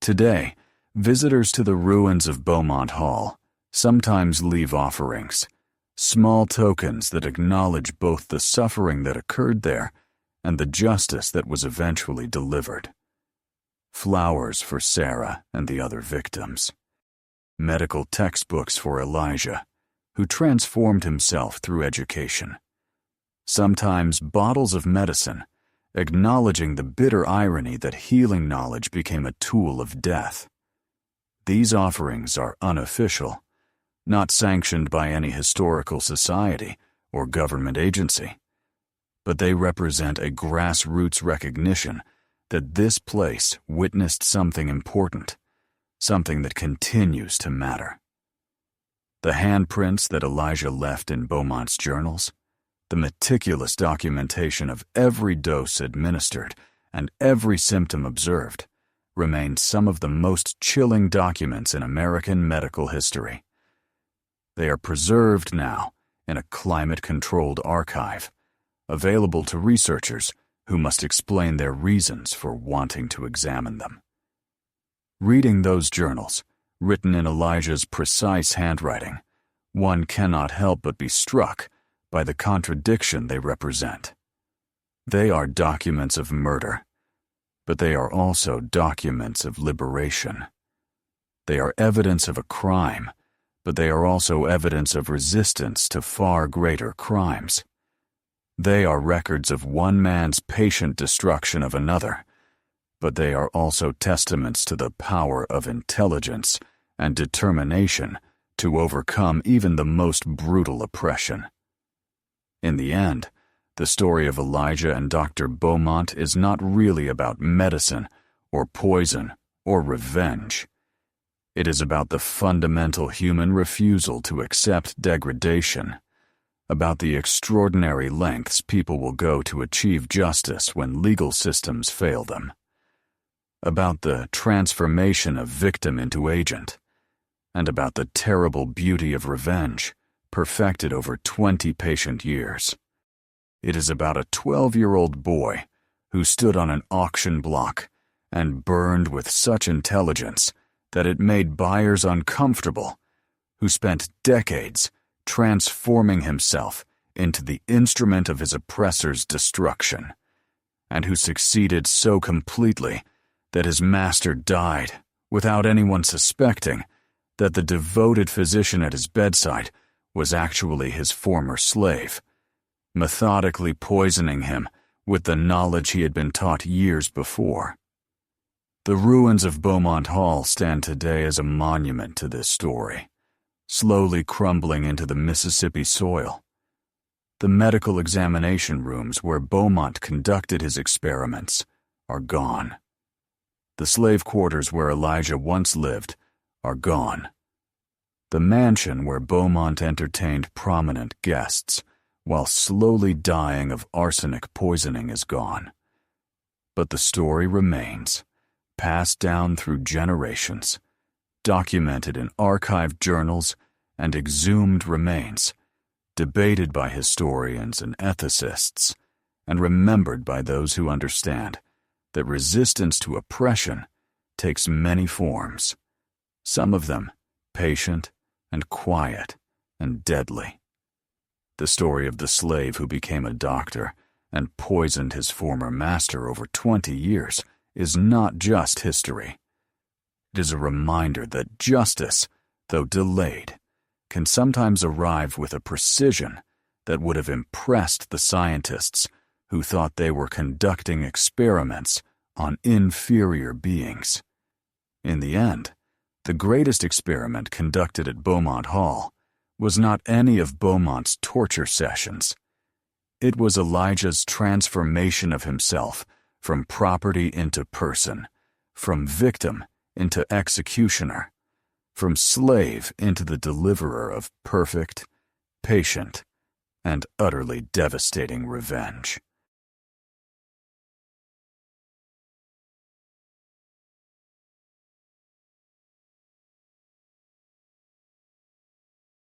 Today, visitors to the ruins of Beaumont Hall sometimes leave offerings, small tokens that acknowledge both the suffering that occurred there and the justice that was eventually delivered. Flowers for Sarah and the other victims. Medical textbooks for Elijah, who transformed himself through education. Sometimes bottles of medicine, acknowledging the bitter irony that healing knowledge became a tool of death. These offerings are unofficial, not sanctioned by any historical society or government agency, but they represent a grassroots recognition that this place witnessed something important, something that continues to matter. The handprints that Elijah left in Beaumont's journals, the meticulous documentation of every dose administered and every symptom observed, remain some of the most chilling documents in American medical history. They are preserved now in a climate-controlled archive, available to researchers who must explain their reasons for wanting to examine them. Reading those journals, written in Elijah's precise handwriting, one cannot help but be struck by the contradiction they represent. They are documents of murder, but they are also documents of liberation. They are evidence of a crime, but they are also evidence of resistance to far greater crimes. They are records of one man's patient destruction of another, but they are also testaments to the power of intelligence and determination to overcome even the most brutal oppression. In the end, the story of Elijah and Dr. Beaumont is not really about medicine or poison or revenge. It is about the fundamental human refusal to accept degradation, about the extraordinary lengths people will go to achieve justice when legal systems fail them, about the transformation of victim into agent, and about the terrible beauty of revenge, perfected over 20 patient years. It is about a 12-year-old boy who stood on an auction block and burned with such intelligence that it made buyers uncomfortable, who spent decades transforming himself into the instrument of his oppressor's destruction, and who succeeded so completely that his master died without anyone suspecting that the devoted physician at his bedside was actually his former slave, methodically poisoning him with the knowledge he had been taught years before. The ruins of Beaumont Hall stand today as a monument to this story, slowly crumbling into the Mississippi soil. The medical examination rooms where Beaumont conducted his experiments are gone. The slave quarters where Elijah once lived are gone. The mansion where Beaumont entertained prominent guests while slowly dying of arsenic poisoning is gone. But the story remains, passed down through generations, documented in archived journals and exhumed remains, debated by historians and ethicists, and remembered by those who understand that resistance to oppression takes many forms, some of them patient and quiet and deadly. The story of the slave who became a doctor and poisoned his former master over 20 years is not just history. It is a reminder that justice, though delayed, can sometimes arrive with a precision that would have impressed the scientists who thought they were conducting experiments on inferior beings. In the end, the greatest experiment conducted at Beaumont Hall was not any of Beaumont's torture sessions. It was Elijah's transformation of himself from property into person, from victim into executioner, from slave into the deliverer of perfect, patient, and utterly devastating revenge.